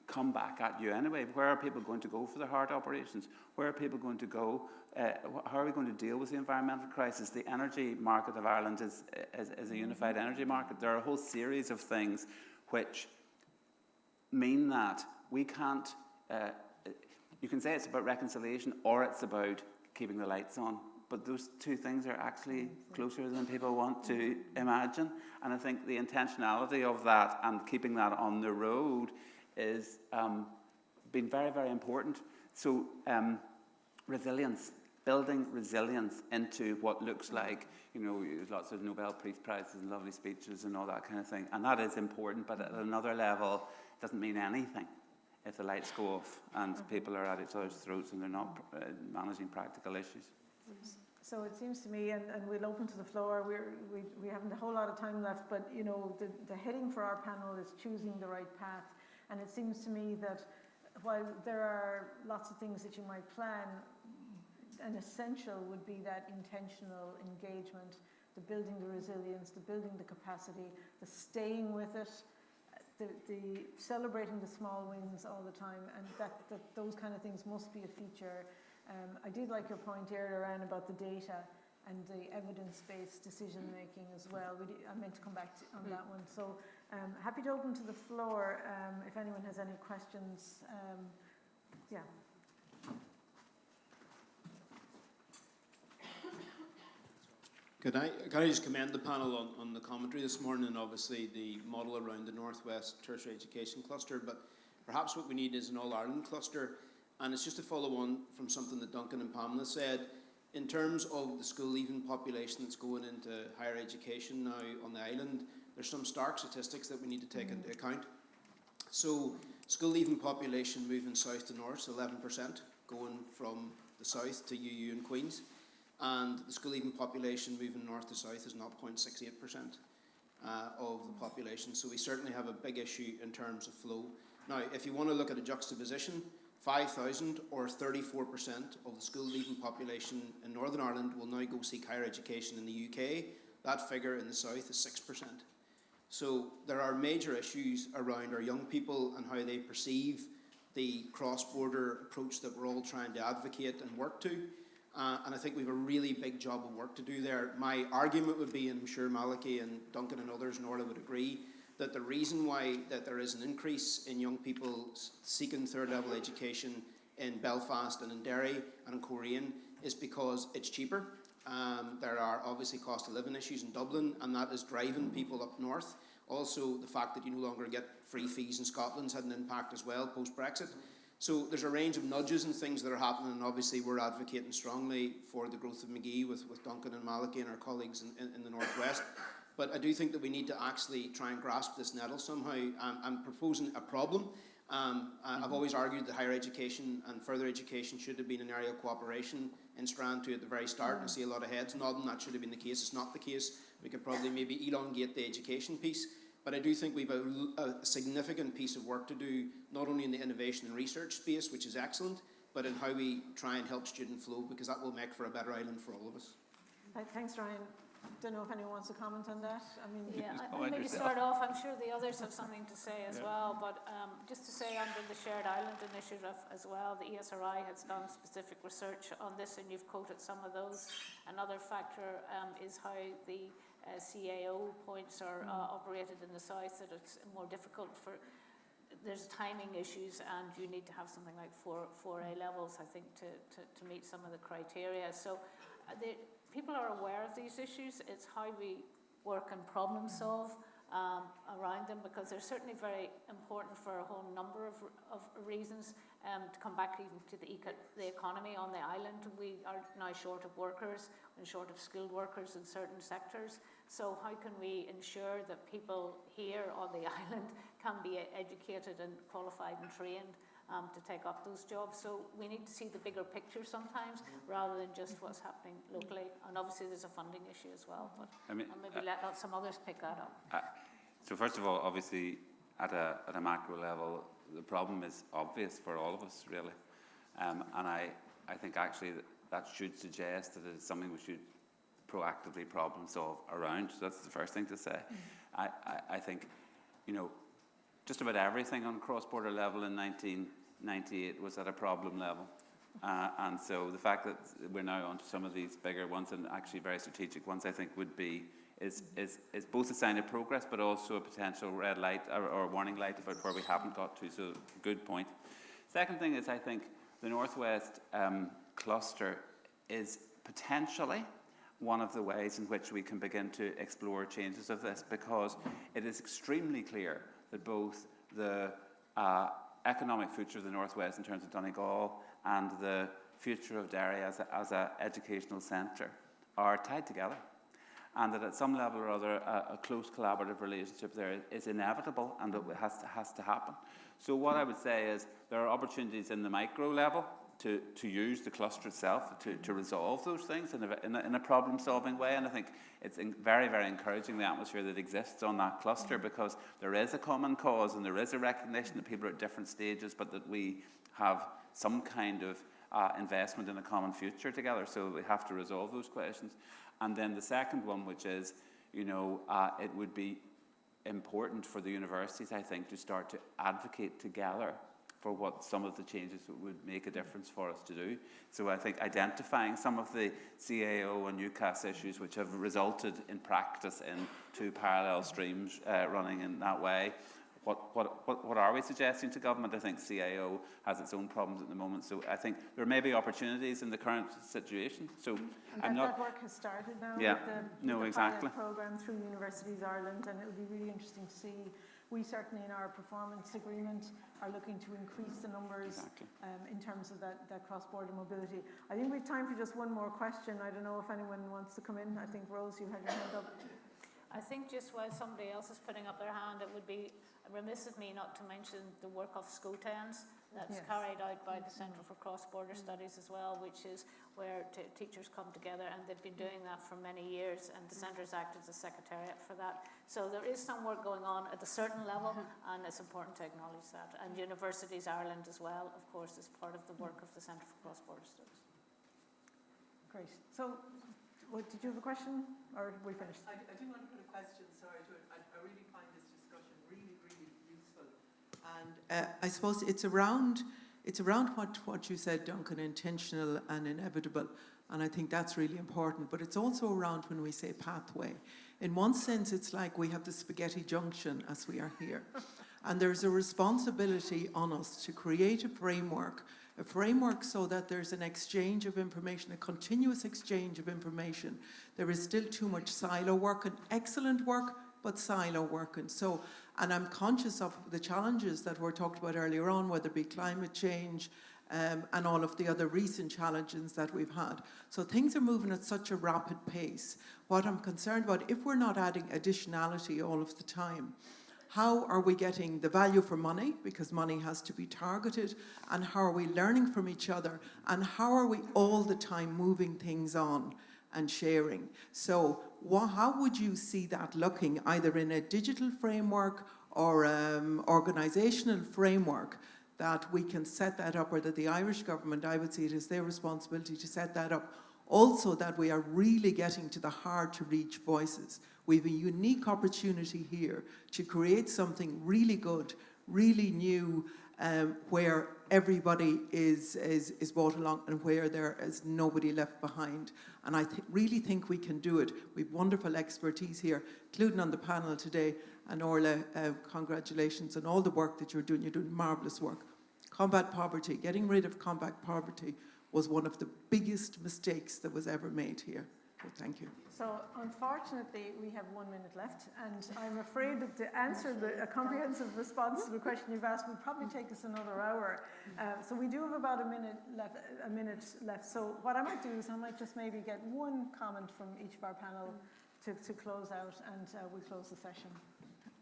come back at you anyway. Where are people going to go for their hard operations? Where are people going to go? How are we going to deal with the environmental crisis? The energy market of Ireland is a unified energy market. There are a whole series of things which mean that we can't, you can say it's about reconciliation or it's about keeping the lights on. But those two things are actually closer than people want to imagine. And I think the intentionality of that and keeping that on the road is been very, very important. So resilience, building resilience into what looks like, lots of Nobel Peace Prizes and lovely speeches and all that kind of thing. And that is important, but at another level, it doesn't mean anything if the lights go off and people are at each other's throats and they're not managing practical issues. So it seems to me, and we'll open to the floor, we haven't a whole lot of time left, but the heading for our panel is choosing the right path. And it seems to me that while there are lots of things that you might plan, an essential would be that intentional engagement, the building the resilience, the building the capacity, the staying with it, the celebrating the small wins all the time, and that those kind of things must be a feature. I did like your point earlier around about the data and the evidence-based decision-making as well. I meant to come back on that one. So happy to open to the floor if anyone has any questions. Yeah. Can I just commend the panel on the commentary this morning, and obviously the model around the Northwest Tertiary Education Cluster, but perhaps what we need is an All-Ireland cluster. And it's just to follow on from something that Duncan and Pamela said, in terms of the school-leaving population that's going into higher education now on the island, there's some stark statistics that we need to take into account. So school-leaving population moving south to north, 11%, going from the south to UU and Queen's. And the school-leaving population moving north to south is 0.68% of the population. So we certainly have a big issue in terms of flow. Now, if you want to look at a juxtaposition, 5,000 or 34% of the school-leaving population in Northern Ireland will now go seek higher education in the UK. That figure in the south is 6%. So there are major issues around our young people and how they perceive the cross-border approach that we're all trying to advocate and work to. And I think we have a really big job of work to do there. My argument would be, and I'm sure Malachy and Duncan and others and Orla would agree, that the reason why that there is an increase in young people seeking third-level education in Belfast and in Derry and in Coleraine is because it's cheaper. There are obviously cost of living issues in Dublin, and that is driving people up north. Also, the fact that you no longer get free fees in Scotland's had an impact as well post-Brexit. So there's a range of nudges and things that are happening, and obviously we're advocating strongly for the growth of McGee with Duncan and Malachy and our colleagues in the Northwest. But I do think that we need to actually try and grasp this nettle somehow. I'm proposing a problem. I've always argued that higher education and further education should have been an area of cooperation in Strand 2 at the very start. I see a lot of heads nodding. That should have been the case. It's not the case. We could probably maybe elongate the education piece. But I do think we have a significant piece of work to do, not only in the innovation and research space, which is excellent, but in how we try and help student flow, because that will make for a better island for all of us. Thanks, Ryan. Don't know if anyone wants to comment on that. I mean, yeah, I'll maybe start off. I'm sure the others have something to say as well, but just to say under the Shared Island Initiative as well, the ESRI has done specific research on this, and you've quoted some of those. Another factor is how the CAO points are operated in the south, that it's more difficult for, there's timing issues, and you need to have something like four A levels, I think, to meet some of the criteria. So people are aware of these issues. It's how we work and problem solve around them, because they're certainly very important for a whole number of reasons. To come back even to the economy on the island, we are now short of workers and short of skilled workers in certain sectors. So how can we ensure that people here on the island can be educated and qualified and trained to take up those jobs? So we need to see the bigger picture sometimes, rather than just what's happening locally. And obviously there's a funding issue as well, but I'll maybe let some others pick that up. So first of all, obviously at a macro level, the problem is obvious for all of us, really. And I think actually that should suggest that it's something we should proactively problem solve around. So that's the first thing to say. I think, just about everything on cross-border level in 1998 was at a problem level. And so the fact that we're now onto some of these bigger ones, and actually very strategic ones, I think is both a sign of progress, but also a potential red light or warning light about where we haven't got to. So good point. Second thing is, I think the Northwest cluster is potentially one of the ways in which we can begin to explore changes of this, because it is extremely clear that both the economic future of the Northwest in terms of Donegal and the future of Derry as an educational centre are tied together, and that at some level or other a close collaborative relationship there is inevitable, and it has to happen. So what I would say is there are opportunities in the micro level to use the cluster itself to resolve those things in a problem-solving way. And I think it's very, very encouraging, the atmosphere that exists on that cluster, because there is a common cause and there is a recognition that people are at different stages, but that we have some kind of investment in a common future together. So we have to resolve those questions. And then the second one, which is, it would be important for the universities, I think, to start to advocate together for what some of the changes would make a difference for us to do. So I think identifying some of the CAO and UCAS issues which have resulted in practice in two parallel streams running in that way. What are we suggesting to government? I think CAO has its own problems at the moment. So I think there may be opportunities in the current situation. So that work has started now with the pilot programme through Universities Ireland, and it will be really interesting to see. We certainly, in our performance agreement, are looking to increase the numbers in terms of that cross-border mobility. I think we have time for just one more question. I don't know if anyone wants to come in. I think, Rose, you had your hand up. I think just while somebody else is putting up their hand, it would be remiss of me not to mention the work of SCOTANs that's carried out by the Centre for Cross-Border Studies as well, which is where teachers come together, and they've been doing that for many years, and the Centre's acted as a secretariat for that. So there is some work going on at a certain level, and it's important to acknowledge that. And Universities Ireland as well, of course, is part of the work of the Centre for Cross-Border Studies. Great. So, did you have a question, or are we finished? I do want to put a question, sorry, to it. I really find this discussion really, really useful. And I suppose it's around what you said, Duncan, intentional and inevitable. And I think that's really important. But it's also around when we say pathway. In one sense, it's like we have the spaghetti junction as we are here. And there's a responsibility on us to create a framework so that there's an exchange of information, a continuous exchange of information. There is still too much silo work and excellent work, but silo work. And I'm conscious of the challenges that were talked about earlier on, whether it be climate change and all of the other recent challenges that we've had. So things are moving at such a rapid pace. What I'm concerned about, if we're not adding additionality all of the time, how are we getting the value for money? Because money has to be targeted. And how are we learning from each other? And how are we all the time moving things on and sharing? So how would you see that looking, either in a digital framework or organisational framework, that we can set that up, or that the Irish government, I would see it as their responsibility to set that up. Also that we are really getting to the hard-to-reach voices. We have a unique opportunity here to create something really good, really new, where everybody is brought along and where there is nobody left behind. And I really think we can do it. We have wonderful expertise here, including on the panel today. And Orla, congratulations on all the work that you're doing. You're doing marvellous work. Combat poverty, getting rid of combat poverty was one of the biggest mistakes that was ever made here. So thank you. So unfortunately, we have 1 minute left, and I'm afraid that to answer a comprehensive response to the question you've asked would probably take us another hour. So we do have about a minute left. So what I might do is I might just maybe get one comment from each of our panel to close out, and we'll close the session.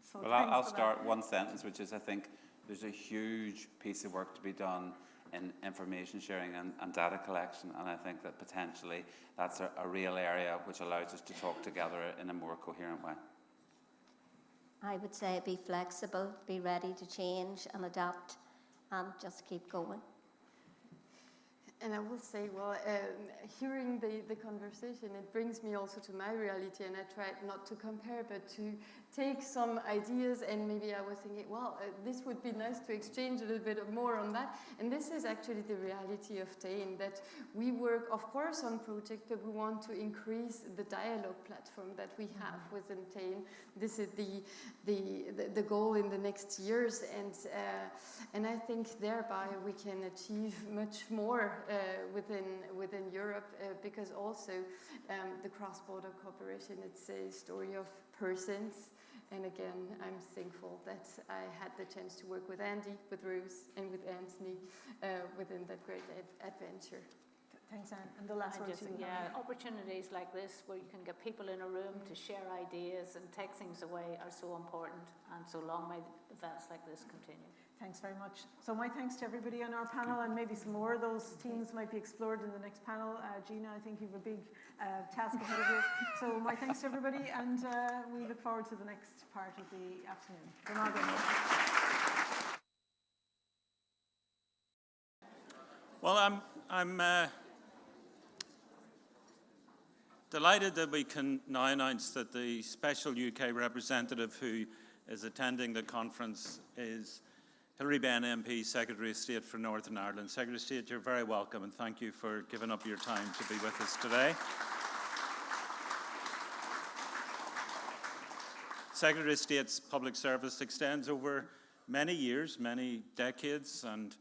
So well, I'll start one sentence, which is I think there's a huge piece of work to be done in information sharing and data collection, and I think that potentially that's a real area which allows us to talk together in a more coherent way. I would say be flexible, be ready to change and adapt, and just keep going. And I will say, well, hearing the conversation, it brings me also to my reality, and I tried not to compare, but to take some ideas, and maybe I was thinking, well, this would be nice to exchange a little bit more on that. And this is actually the reality of TAIN, that we work, of course, on projects, but we want to increase the dialogue platform that we have within TAIN. This is the goal in the next years, and I think thereby we can achieve much more within Europe, because also the cross-border cooperation, it's a story of persons. And again, I'm thankful that I had the chance to work with Andy, with Rose, and with Anthony within that great adventure. Thanks, Anne. And the last one too. Yeah, opportunities like this where you can get people in a room to share ideas and take things away are so important, and so long may events like this continue. Thanks very much. So my thanks to everybody on our panel, and maybe some more of those themes might be explored in the next panel. Gina, I think you have a big task ahead of you. So my thanks to everybody, and we look forward to the next part of the afternoon. Good night. Well, I'm delighted that we can now announce that the special UK representative who is attending the conference is Hilary Benn MP, Secretary of State for Northern Ireland. Secretary of State, you're very welcome, and thank you for giving up your time to be with us today. Secretary of State's public service extends over many years, many decades, and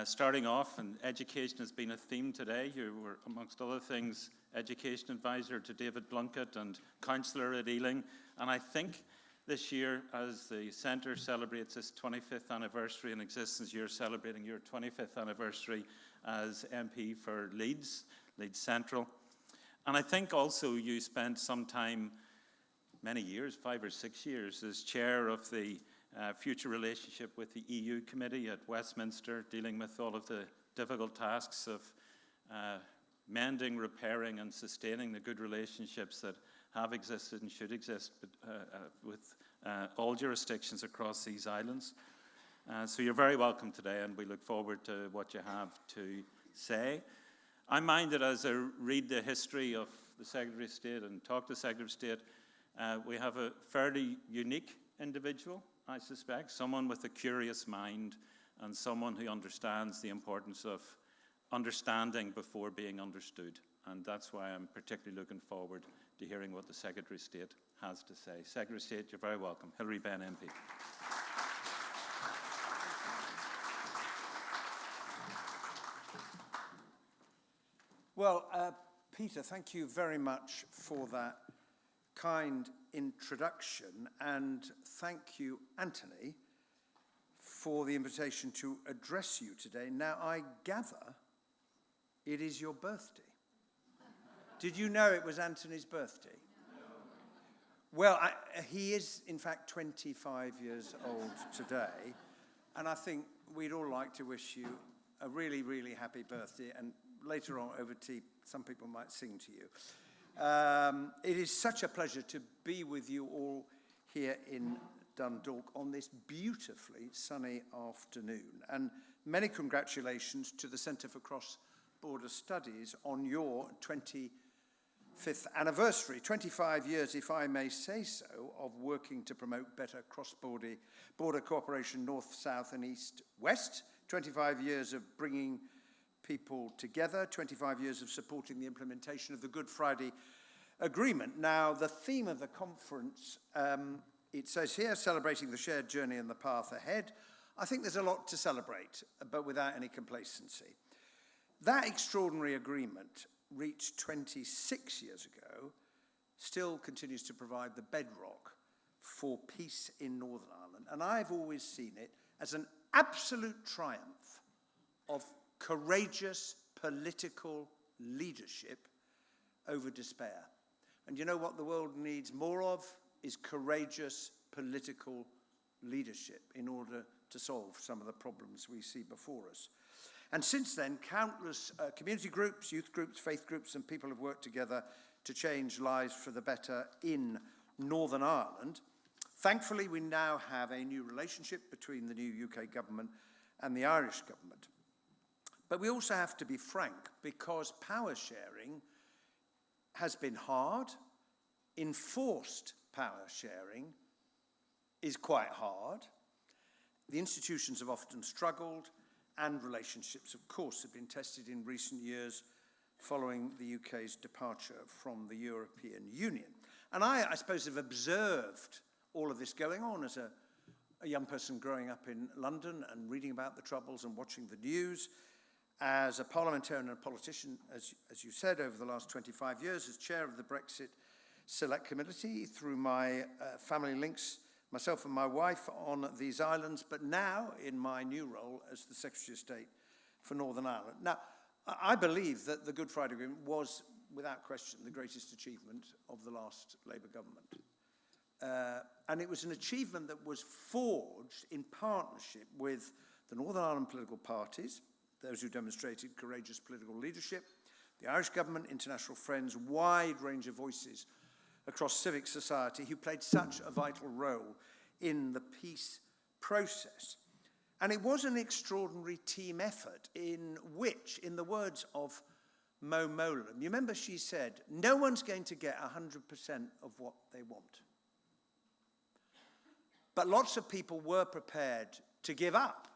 starting off, and education has been a theme today. You were, amongst other things, education advisor to David Blunkett and councillor at Ealing, and I think this year, as the Centre celebrates its 25th anniversary in existence, you're celebrating your 25th anniversary as MP for Leeds Central. And I think also you spent some time, many years, 5 or 6 years, as chair of the future relationship with the EU Committee at Westminster, dealing with all of the difficult tasks of mending, repairing and sustaining the good relationships that have existed and should exist with all jurisdictions across these islands. So you're very welcome today, and we look forward to what you have to say. I'm minded, as I read the history of the Secretary of State and talk to the Secretary of State, we have a fairly unique individual, I suspect, someone with a curious mind and someone who understands the importance of understanding before being understood. And that's why I'm particularly looking forward to hearing what the Secretary of State has to say. Secretary of State, you're very welcome. Hilary Benn, MP. Well, Peter, thank you very much for that kind introduction, and thank you, Anthony, for the invitation to address you today. Now, I gather it is your birthday. Did you know it was Anthony's birthday? Well, he is, in fact, 25 years old today, and I think we'd all like to wish you a really, really happy birthday, and later on over tea, some people might sing to you. It is such a pleasure to be with you all here in Dundalk on this beautifully sunny afternoon. And many congratulations to the Centre for Cross-Border Studies on your 25th anniversary. 25 years, if I may say so, of working to promote better cross-border cooperation north-south and east-west. 25 years of bringing people together, 25 years of supporting the implementation of the Good Friday Agreement. Now, the theme of the conference, it says here, celebrating the shared journey and the path ahead. I think there's a lot to celebrate, but without any complacency. That extraordinary agreement, reached 26 years ago, still continues to provide the bedrock for peace in Northern Ireland. And I've always seen it as an absolute triumph of courageous political leadership over despair. And you know what the world needs more of is courageous political leadership in order to solve some of the problems we see before us. And since then, countless community groups, youth groups, faith groups, and people have worked together to change lives for the better in Northern Ireland. Thankfully, we now have a new relationship between the new UK government and the Irish government. But we also have to be frank, because power sharing has been hard. Enforced power sharing is quite hard. The institutions have often struggled, and relationships, of course, have been tested in recent years following the UK's departure from the European Union. And I suppose, have observed all of this going on as a young person growing up in London and reading about the troubles and watching the news. As a parliamentarian and a politician, as you said, over the last 25 years, as chair of the Brexit Select Committee, through my family links, myself and my wife on these islands, but now in my new role as the Secretary of State for Northern Ireland. Now, I believe that the Good Friday Agreement was, without question, the greatest achievement of the last Labour government. And it was an achievement that was forged in partnership with the Northern Ireland political parties, those who demonstrated courageous political leadership, the Irish government, international friends, wide range of voices across civic society who played such a vital role in the peace process. And it was an extraordinary team effort in which, in the words of Mo Molam, you remember she said, no one's going to get 100% of what they want. But lots of people were prepared to give up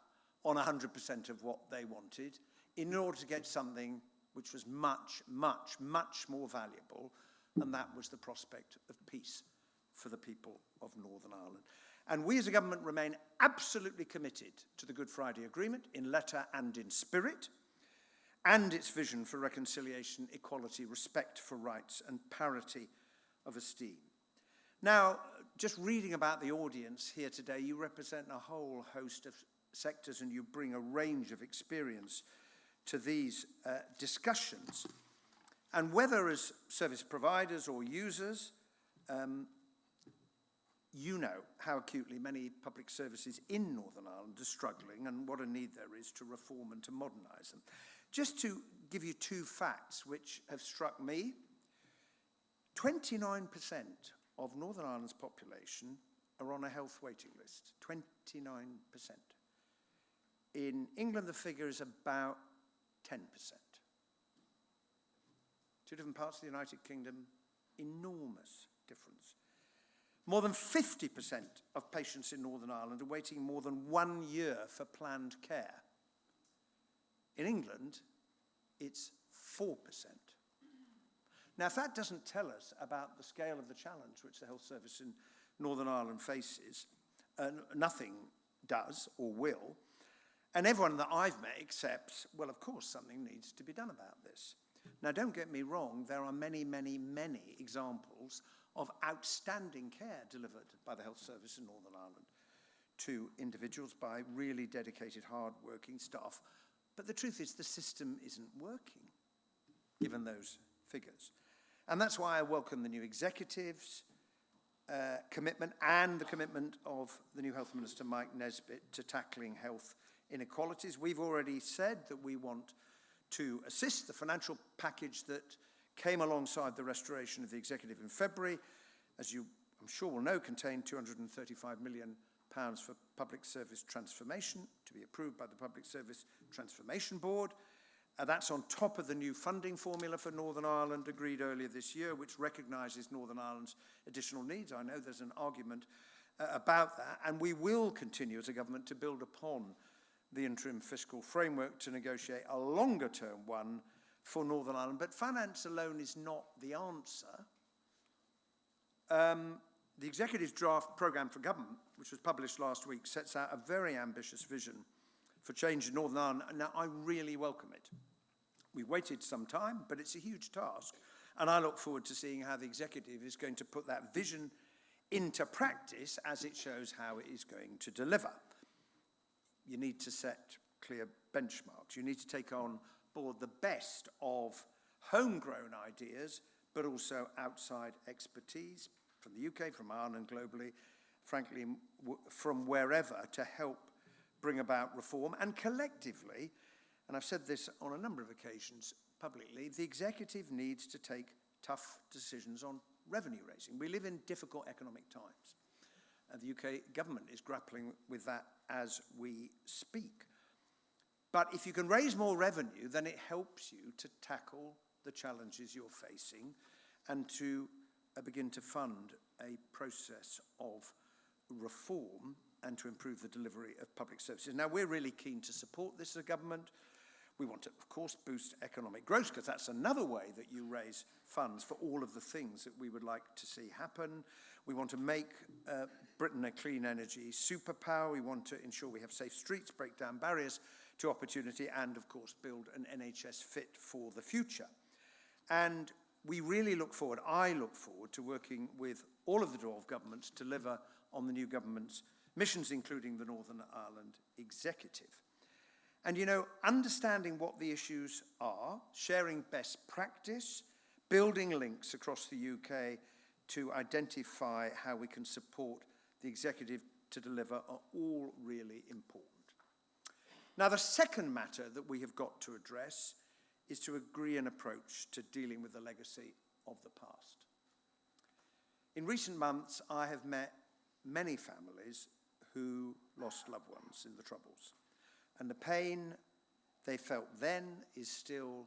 on 100% of what they wanted in order to get something which was much, much, much more valuable, and that was the prospect of peace for the people of Northern Ireland. And we as a government remain absolutely committed to the Good Friday Agreement in letter and in spirit, and its vision for reconciliation, equality, respect for rights, and parity of esteem. Now, just reading about the audience here today, you represent a whole host of sectors and you bring a range of experience to these discussions. And whether as service providers or users, you know how acutely many public services in Northern Ireland are struggling and what a need there is to reform and to modernise them. Just to give you two facts which have struck me, 29% of Northern Ireland's population are on a health waiting list, 29%. In England, the figure is about 10%. Two different parts of the United Kingdom, enormous difference. More than 50% of patients in Northern Ireland are waiting more than 1 year for planned care. In England, it's 4%. Now, if that doesn't tell us about the scale of the challenge which the health service in Northern Ireland faces, nothing does or will. And everyone that I've met accepts, well, of course, something needs to be done about this. Now, don't get me wrong, there are many, many, many examples of outstanding care delivered by the health service in Northern Ireland to individuals by really dedicated, hard-working staff. But the truth is the system isn't working, given those figures. And that's why I welcome the new executive's commitment and the commitment of the new Health Minister, Mike Nesbitt, to tackling health inequalities. We've already said that we want to assist the financial package that came alongside the restoration of the executive in February, as you, I'm sure, will know, contained £235 million for public service transformation to be approved by the Public Service Transformation Board. That's on top of the new funding formula for Northern Ireland agreed earlier this year, which recognises Northern Ireland's additional needs. I know there's an argument about that, and we will continue as a government to build upon the interim fiscal framework to negotiate a longer-term one for Northern Ireland. But finance alone is not the answer. The Executive's draft programme for government, which was published last week, sets out a very ambitious vision for change in Northern Ireland. Now, I really welcome it. We waited some time, but it's a huge task. And I look forward to seeing how the Executive is going to put that vision into practice as it shows how it is going to deliver. You need to set clear benchmarks. You need to take on board the best of homegrown ideas, but also outside expertise from the UK, from Ireland, globally, frankly, from wherever, to help bring about reform. And collectively, and I've said this on a number of occasions publicly, the Executive needs to take tough decisions on revenue raising. We live in difficult economic times. The UK government is grappling with that as we speak. But if you can raise more revenue, then it helps you to tackle the challenges you're facing and to begin to fund a process of reform and to improve the delivery of public services. Now, we're really keen to support this as a government. We want to, of course, boost economic growth, because that's another way that you raise funds for all of the things that we would like to see happen. We want to make Britain a clean energy superpower. We want to ensure we have safe streets, break down barriers to opportunity, and, of course, build an NHS fit for the future. And we really look forward, I look forward, to working with all of the devolved governments to deliver on the new government's missions, including the Northern Ireland Executive. And, you know, understanding what the issues are, sharing best practice, building links across the UK to identify how we can support the Executive to deliver are all really important. Now, the second matter that we have got to address is to agree an approach to dealing with the legacy of the past. In recent months, I have met many families who lost loved ones in the Troubles. And the pain they felt then is still,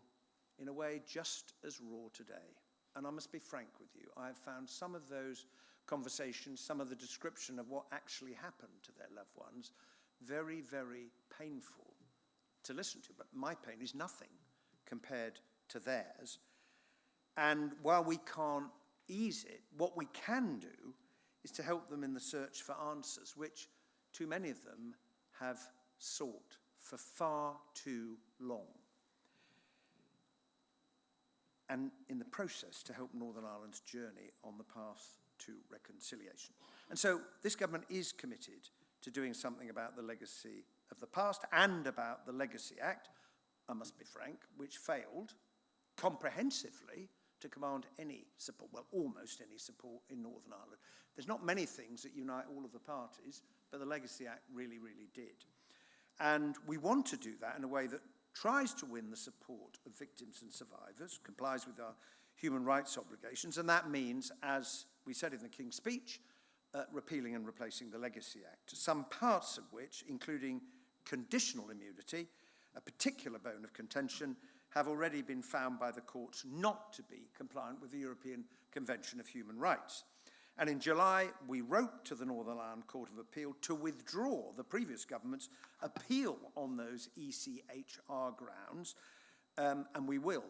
in a way, just as raw today. And I must be frank with you, I have found some of those conversations, some of the description of what actually happened to their loved ones, very, very painful to listen to. But my pain is nothing compared to theirs. And while we can't ease it, what we can do is to help them in the search for answers, which too many of them have sought for far too long. And in the process, to help Northern Ireland's journey on the path to reconciliation. And so this government is committed to doing something about the legacy of the past and about the Legacy Act, I must be frank, which failed comprehensively to command any support, well, almost any support in Northern Ireland. There's not many things that unite all of the parties, but the Legacy Act really, really did. And we want to do that in a way that tries to win the support of victims and survivors, complies with our human rights obligations, and that means, as we said in the King's Speech, repealing and replacing the Legacy Act, some parts of which, including conditional immunity, a particular bone of contention, have already been found by the courts not to be compliant with the European Convention of Human Rights. And in July, we wrote to the Northern Ireland Court of Appeal to withdraw the previous government's appeal on those ECHR grounds, and we will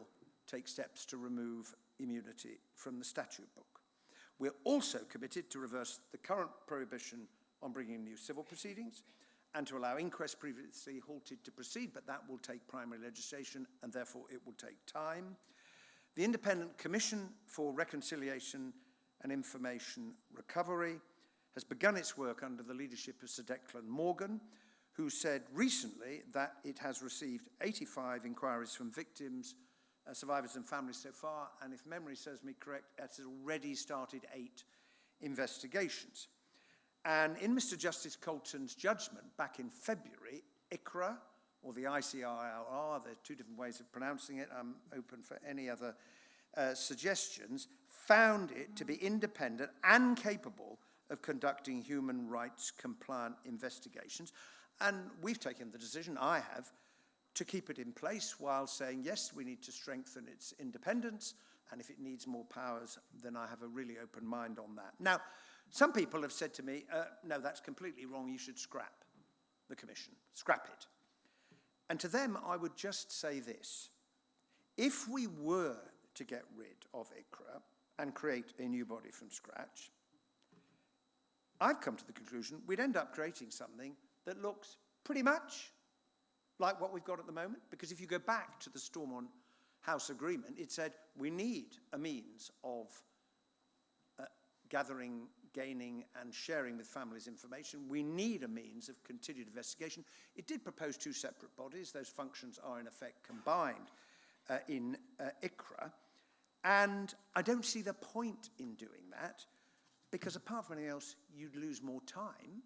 take steps to remove immunity from the statute book. We're also committed to reverse the current prohibition on bringing new civil proceedings and to allow inquests previously halted to proceed, but that will take primary legislation and therefore it will take time. The Independent Commission for Reconciliation and Information Recovery has begun its work under the leadership of Sir Declan Morgan, who said recently that it has received 85 inquiries from victims, survivors and families so far, and if memory serves me correct, it has already started 8 investigations. And in Mr. Justice Colton's judgment back in February, ICRA, or the ICIRR, there are 2 different ways of pronouncing it, I'm open for any other suggestions, found it to be independent and capable of conducting human rights compliant investigations. And we've taken the decision, I have, to keep it in place while saying, yes, we need to strengthen its independence, and if it needs more powers, then I have a really open mind on that. Now, some people have said to me, no, that's completely wrong, you should scrap the commission, scrap it. And to them, I would just say this. If we were to get rid of ICRA and create a new body from scratch, I've come to the conclusion we'd end up creating something that looks pretty much like what we've got at the moment. Because if you go back to the Stormont House Agreement, it said we need a means of gathering, gaining and sharing with families information. We need a means of continued investigation. It did propose 2 separate bodies. Those functions are in effect combined in ICRA. And I don't see the point in doing that, because apart from anything else, you'd lose more time.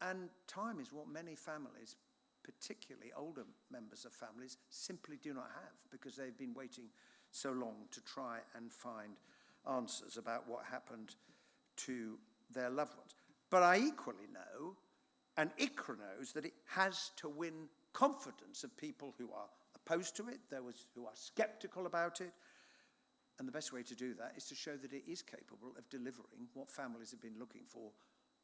And time is what many families, particularly older members of families, simply do not have, because they've been waiting so long to try and find answers about what happened to their loved ones. But I equally know, and ICRA knows, that it has to win confidence of people who are opposed to it, who are sceptical about it. And the best way to do that is to show that it is capable of delivering what families have been looking for,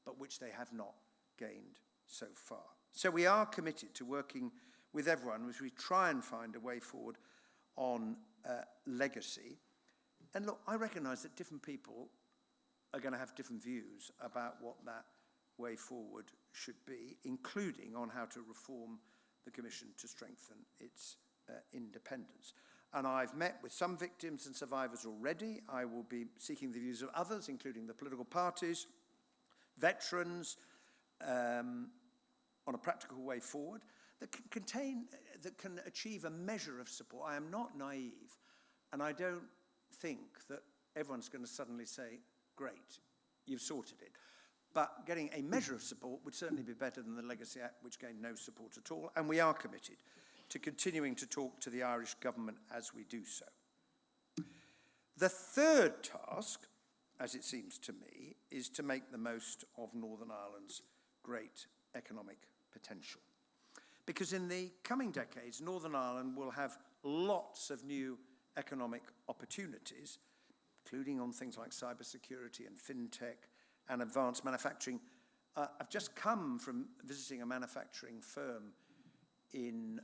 but which they have not gained so far. So we are committed to working with everyone as we try and find a way forward on legacy. And look, I recognise that different people are going to have different views about what that way forward should be, including on how to reform the Commission to strengthen its independence. And I've met with some victims and survivors already. I will be seeking the views of others, including the political parties, veterans, on a practical way forward that can achieve a measure of support. I am not naive, and I don't think that everyone's going to suddenly say, great, you've sorted it. But getting a measure of support would certainly be better than the Legacy Act, which gained no support at all, and we are committed to continuing to talk to the Irish government as we do so. The third task, as it seems to me, is to make the most of Northern Ireland's great economic potential. Because in the coming decades, Northern Ireland will have lots of new economic opportunities, including on things like cybersecurity and fintech and advanced manufacturing. I've just come from visiting a manufacturing firm in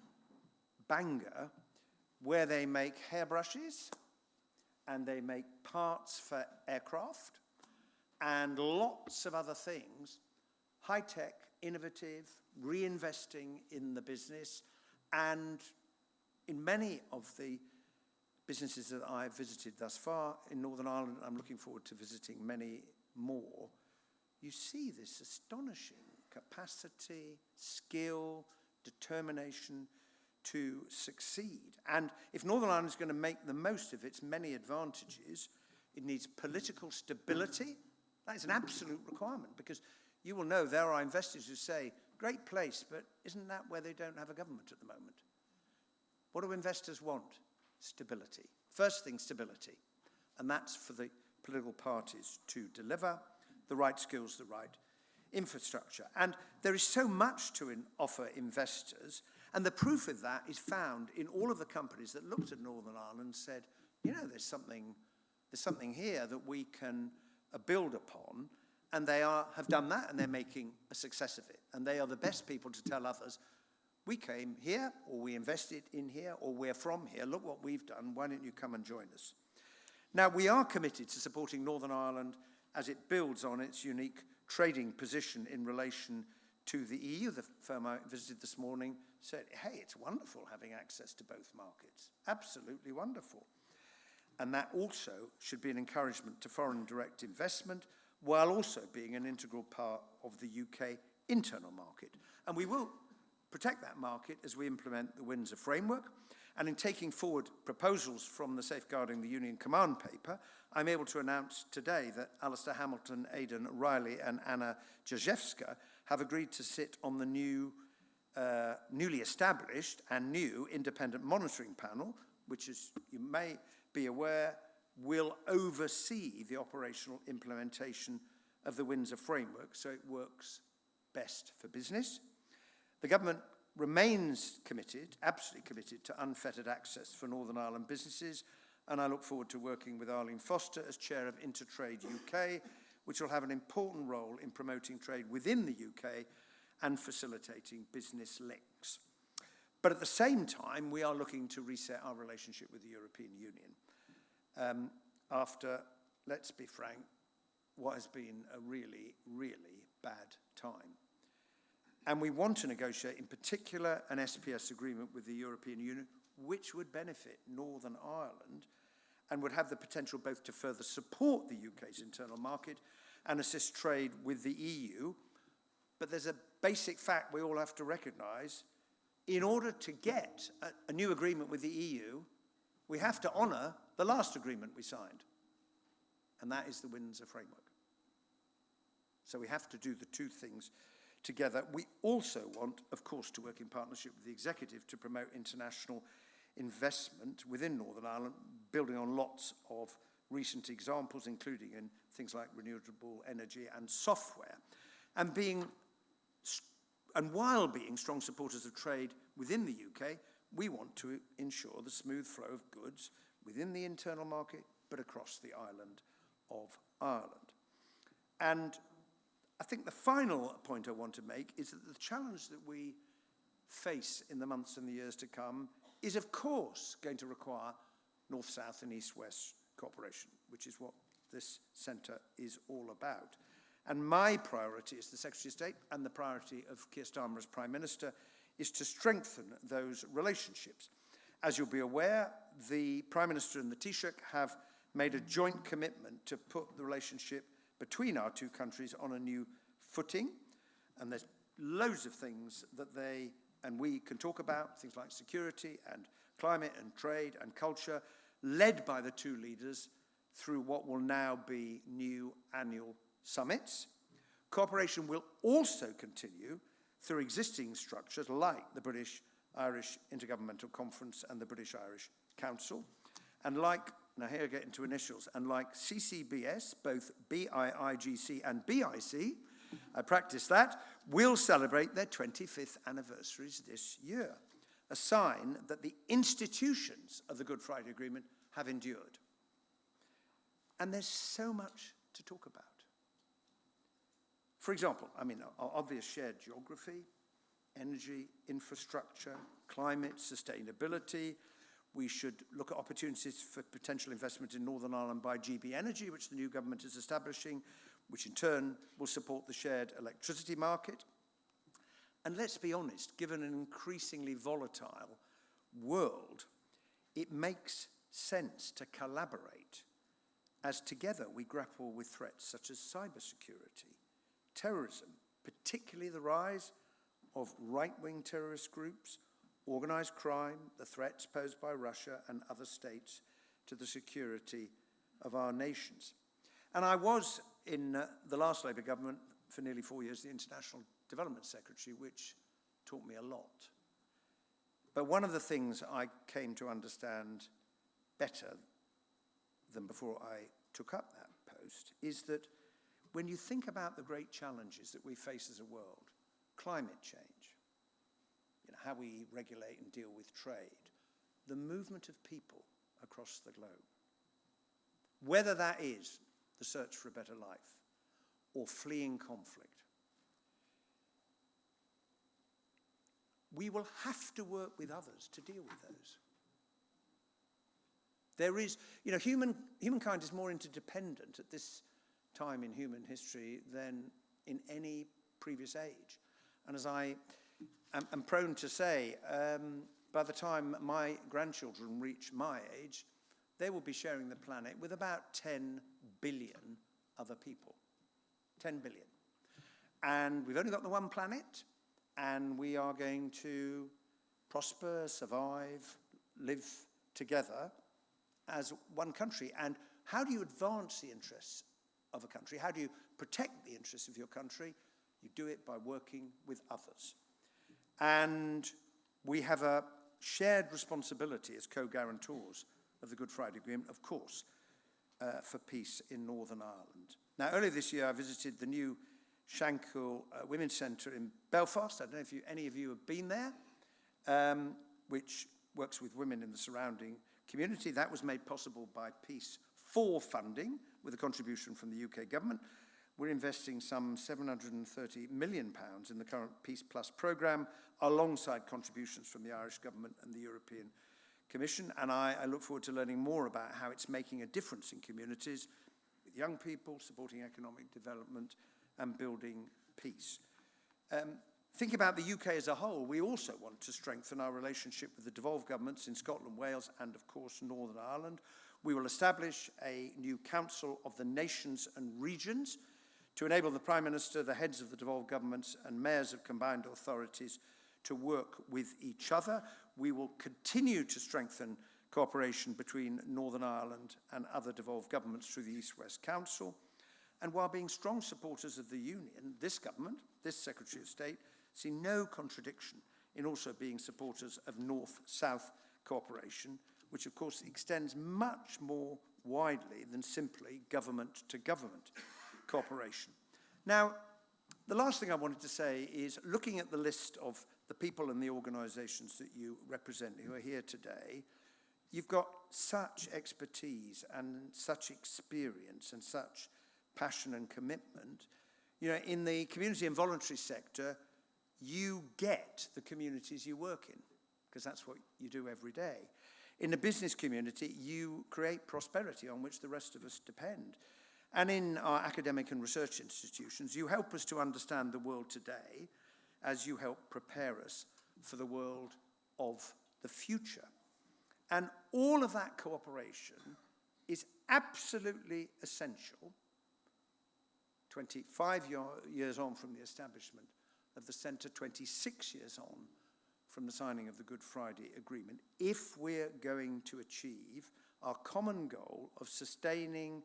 Bangor, where they make hairbrushes and they make parts for aircraft and lots of other things, high-tech, innovative, reinvesting in the business. And in many of the businesses that I've visited thus far in Northern Ireland, I'm looking forward to visiting many more, you see this astonishing capacity, skill, determination to succeed. And if Northern Ireland is going to make the most of its many advantages, it needs political stability. That is an absolute requirement, because you will know there are investors who say, great place, but isn't that where they don't have a government at the moment? What do investors want? Stability. First thing, stability. And that's for the political parties to deliver the right skills, the right infrastructure. And there is so much to offer investors, and the proof of that is found in all of the companies that looked at Northern Ireland and said, you know, there's something here that we can build upon, and they have done that, and they're making a success of it. And they are the best people to tell others, We came here, or we invested in here, or we're from here. Look what we've done. Why don't you come and join us? Now, we are committed to supporting Northern Ireland as it builds on its unique trading position in relation to the EU. The firm I visited this morning said, hey, it's wonderful having access to both markets. Absolutely wonderful. And that also should be an encouragement to foreign direct investment, while also being an integral part of the UK internal market. And we will protect that market as we implement the Windsor Framework. And in taking forward proposals from the Safeguarding the Union Command paper, I'm able to announce today that Alistair Hamilton, Aidan Riley and Anna Jajewska have agreed to sit on the newly established and new independent monitoring panel, which, as you may be aware, will oversee the operational implementation of the Windsor Framework so it works best for business. The government remains committed, absolutely committed, to unfettered access for Northern Ireland businesses, and I look forward to working with Arlene Foster as chair of Intertrade UK, which will have an important role in promoting trade within the UK and facilitating business links. But at the same time, we are looking to reset our relationship with the European Union after, let's be frank, what has been a really, really bad time. And we want to negotiate, in particular, an SPS agreement with the European Union, which would benefit Northern Ireland and would have the potential both to further support the UK's internal market and assist trade with the EU. But there's a basic fact we all have to recognise. In order to get a new agreement with the EU, we have to honour the last agreement we signed, and that is the Windsor Framework. So we have to do the two things together. We also want, of course, to work in partnership with the executive to promote international investment within Northern Ireland, building on lots of recent examples, including in things like renewable energy and software. And while being strong supporters of trade within the UK, we want to ensure the smooth flow of goods within the internal market, but across the island of Ireland. And I think the final point I want to make is that the challenge that we face in the months and the years to come is, of course, going to require north-south and east-west cooperation, which is what this centre is all about. And my priority as the Secretary of State, and the priority of Keir Starmer as Prime Minister, is to strengthen those relationships. As you'll be aware, the Prime Minister and the Taoiseach have made a joint commitment to put the relationship between our two countries on a new footing. And there's loads of things that they and we can talk about, things like security and climate and trade and culture, led by the two leaders through what will now be new annual summits. Cooperation will also continue through existing structures like the British-Irish Intergovernmental Conference and the British-Irish Council. And like, now here I get into initials, and like CCBS, both BIIGC and BIC, I practiced that, will celebrate their 25th anniversaries this year, a sign that the institutions of the Good Friday Agreement have endured. And there's so much to talk about. For example, our obvious shared geography, energy, infrastructure, climate, sustainability. We should look at opportunities for potential investment in Northern Ireland by GB Energy, which the new government is establishing, which in turn will support the shared electricity market. And let's be honest, given an increasingly volatile world, it makes sense to collaborate as together we grapple with threats such as cybersecurity, terrorism, particularly the rise of right-wing terrorist groups, organised crime, the threats posed by Russia and other states to the security of our nations. And I was in the last Labour government for nearly 4 years the International Development Secretary, which taught me a lot. But one of the things I came to understand better than before I took up that post is that when you think about the great challenges that we face as a world, climate change, how we regulate and deal with trade, the movement of people across the globe, whether that is the search for a better life or fleeing conflict, we will have to work with others to deal with those. There is, humankind is more interdependent at this time in human history than in any previous age. And as I am prone to say, by the time my grandchildren reach my age, they will be sharing the planet with about 10 billion other people. 10 billion. And we've only got the one planet, and we are going to prosper, survive, live together as one country. And how do you advance the interests of a country? How do you protect the interests of your country? You do it by working with others. And we have a shared responsibility as co-guarantors of the Good Friday Agreement, of course, for peace in Northern Ireland. Now, earlier this year, I visited the new Shankill Women's Centre in Belfast. I don't know if any of you have been there, which works with women in the surrounding community. That was made possible by Peace 4 funding, with a contribution from the UK government. We're investing some £730 million in the current Peace Plus programme, alongside contributions from the Irish government and the European Commission. And I look forward to learning more about how it's making a difference in communities, with young people, supporting economic development and building peace. Think about the UK as a whole. We also want to strengthen our relationship with the devolved governments in Scotland, Wales, and of course Northern Ireland. We will establish a new Council of the Nations and Regions to enable the Prime Minister, the heads of the devolved governments and mayors of combined authorities to work with each other. We will continue to strengthen cooperation between Northern Ireland and other devolved governments through the East-West Council. And while being strong supporters of the Union, this government, this Secretary of State, see no contradiction in also being supporters of North-South cooperation, which of course extends much more widely than simply government-to-government cooperation. Now, the last thing I wanted to say is, looking at the list of the people and the organisations that you represent who are here today, you've got such expertise and such experience and such passion and commitment. In the community and voluntary sector, you get the communities you work in, because that's what you do every day. In the business community, you create prosperity on which the rest of us depend. And in our academic and research institutions, you help us to understand the world today as you help prepare us for the world of the future. And all of that cooperation is absolutely essential 25 years on from the establishment of the Centre, 26 years on from the signing of the Good Friday Agreement, if we're going to achieve our common goal of sustaining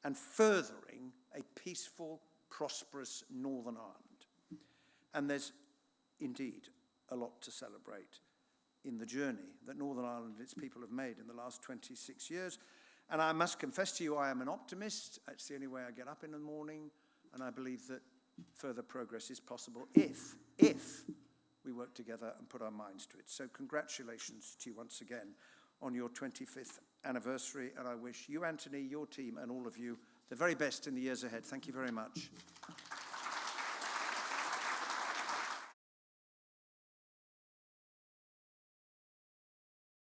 and furthering a peaceful, prosperous Northern Ireland. And there's indeed a lot to celebrate in the journey that Northern Ireland and its people have made in the last 26 years. And I must confess to you, I am an optimist. It's the only way I get up in the morning, and I believe that further progress is possible if we work together and put our minds to it. So congratulations to you once again on your 25th anniversary, and I wish you, Anthony, your team, and all of you the very best in the years ahead. Thank you very much.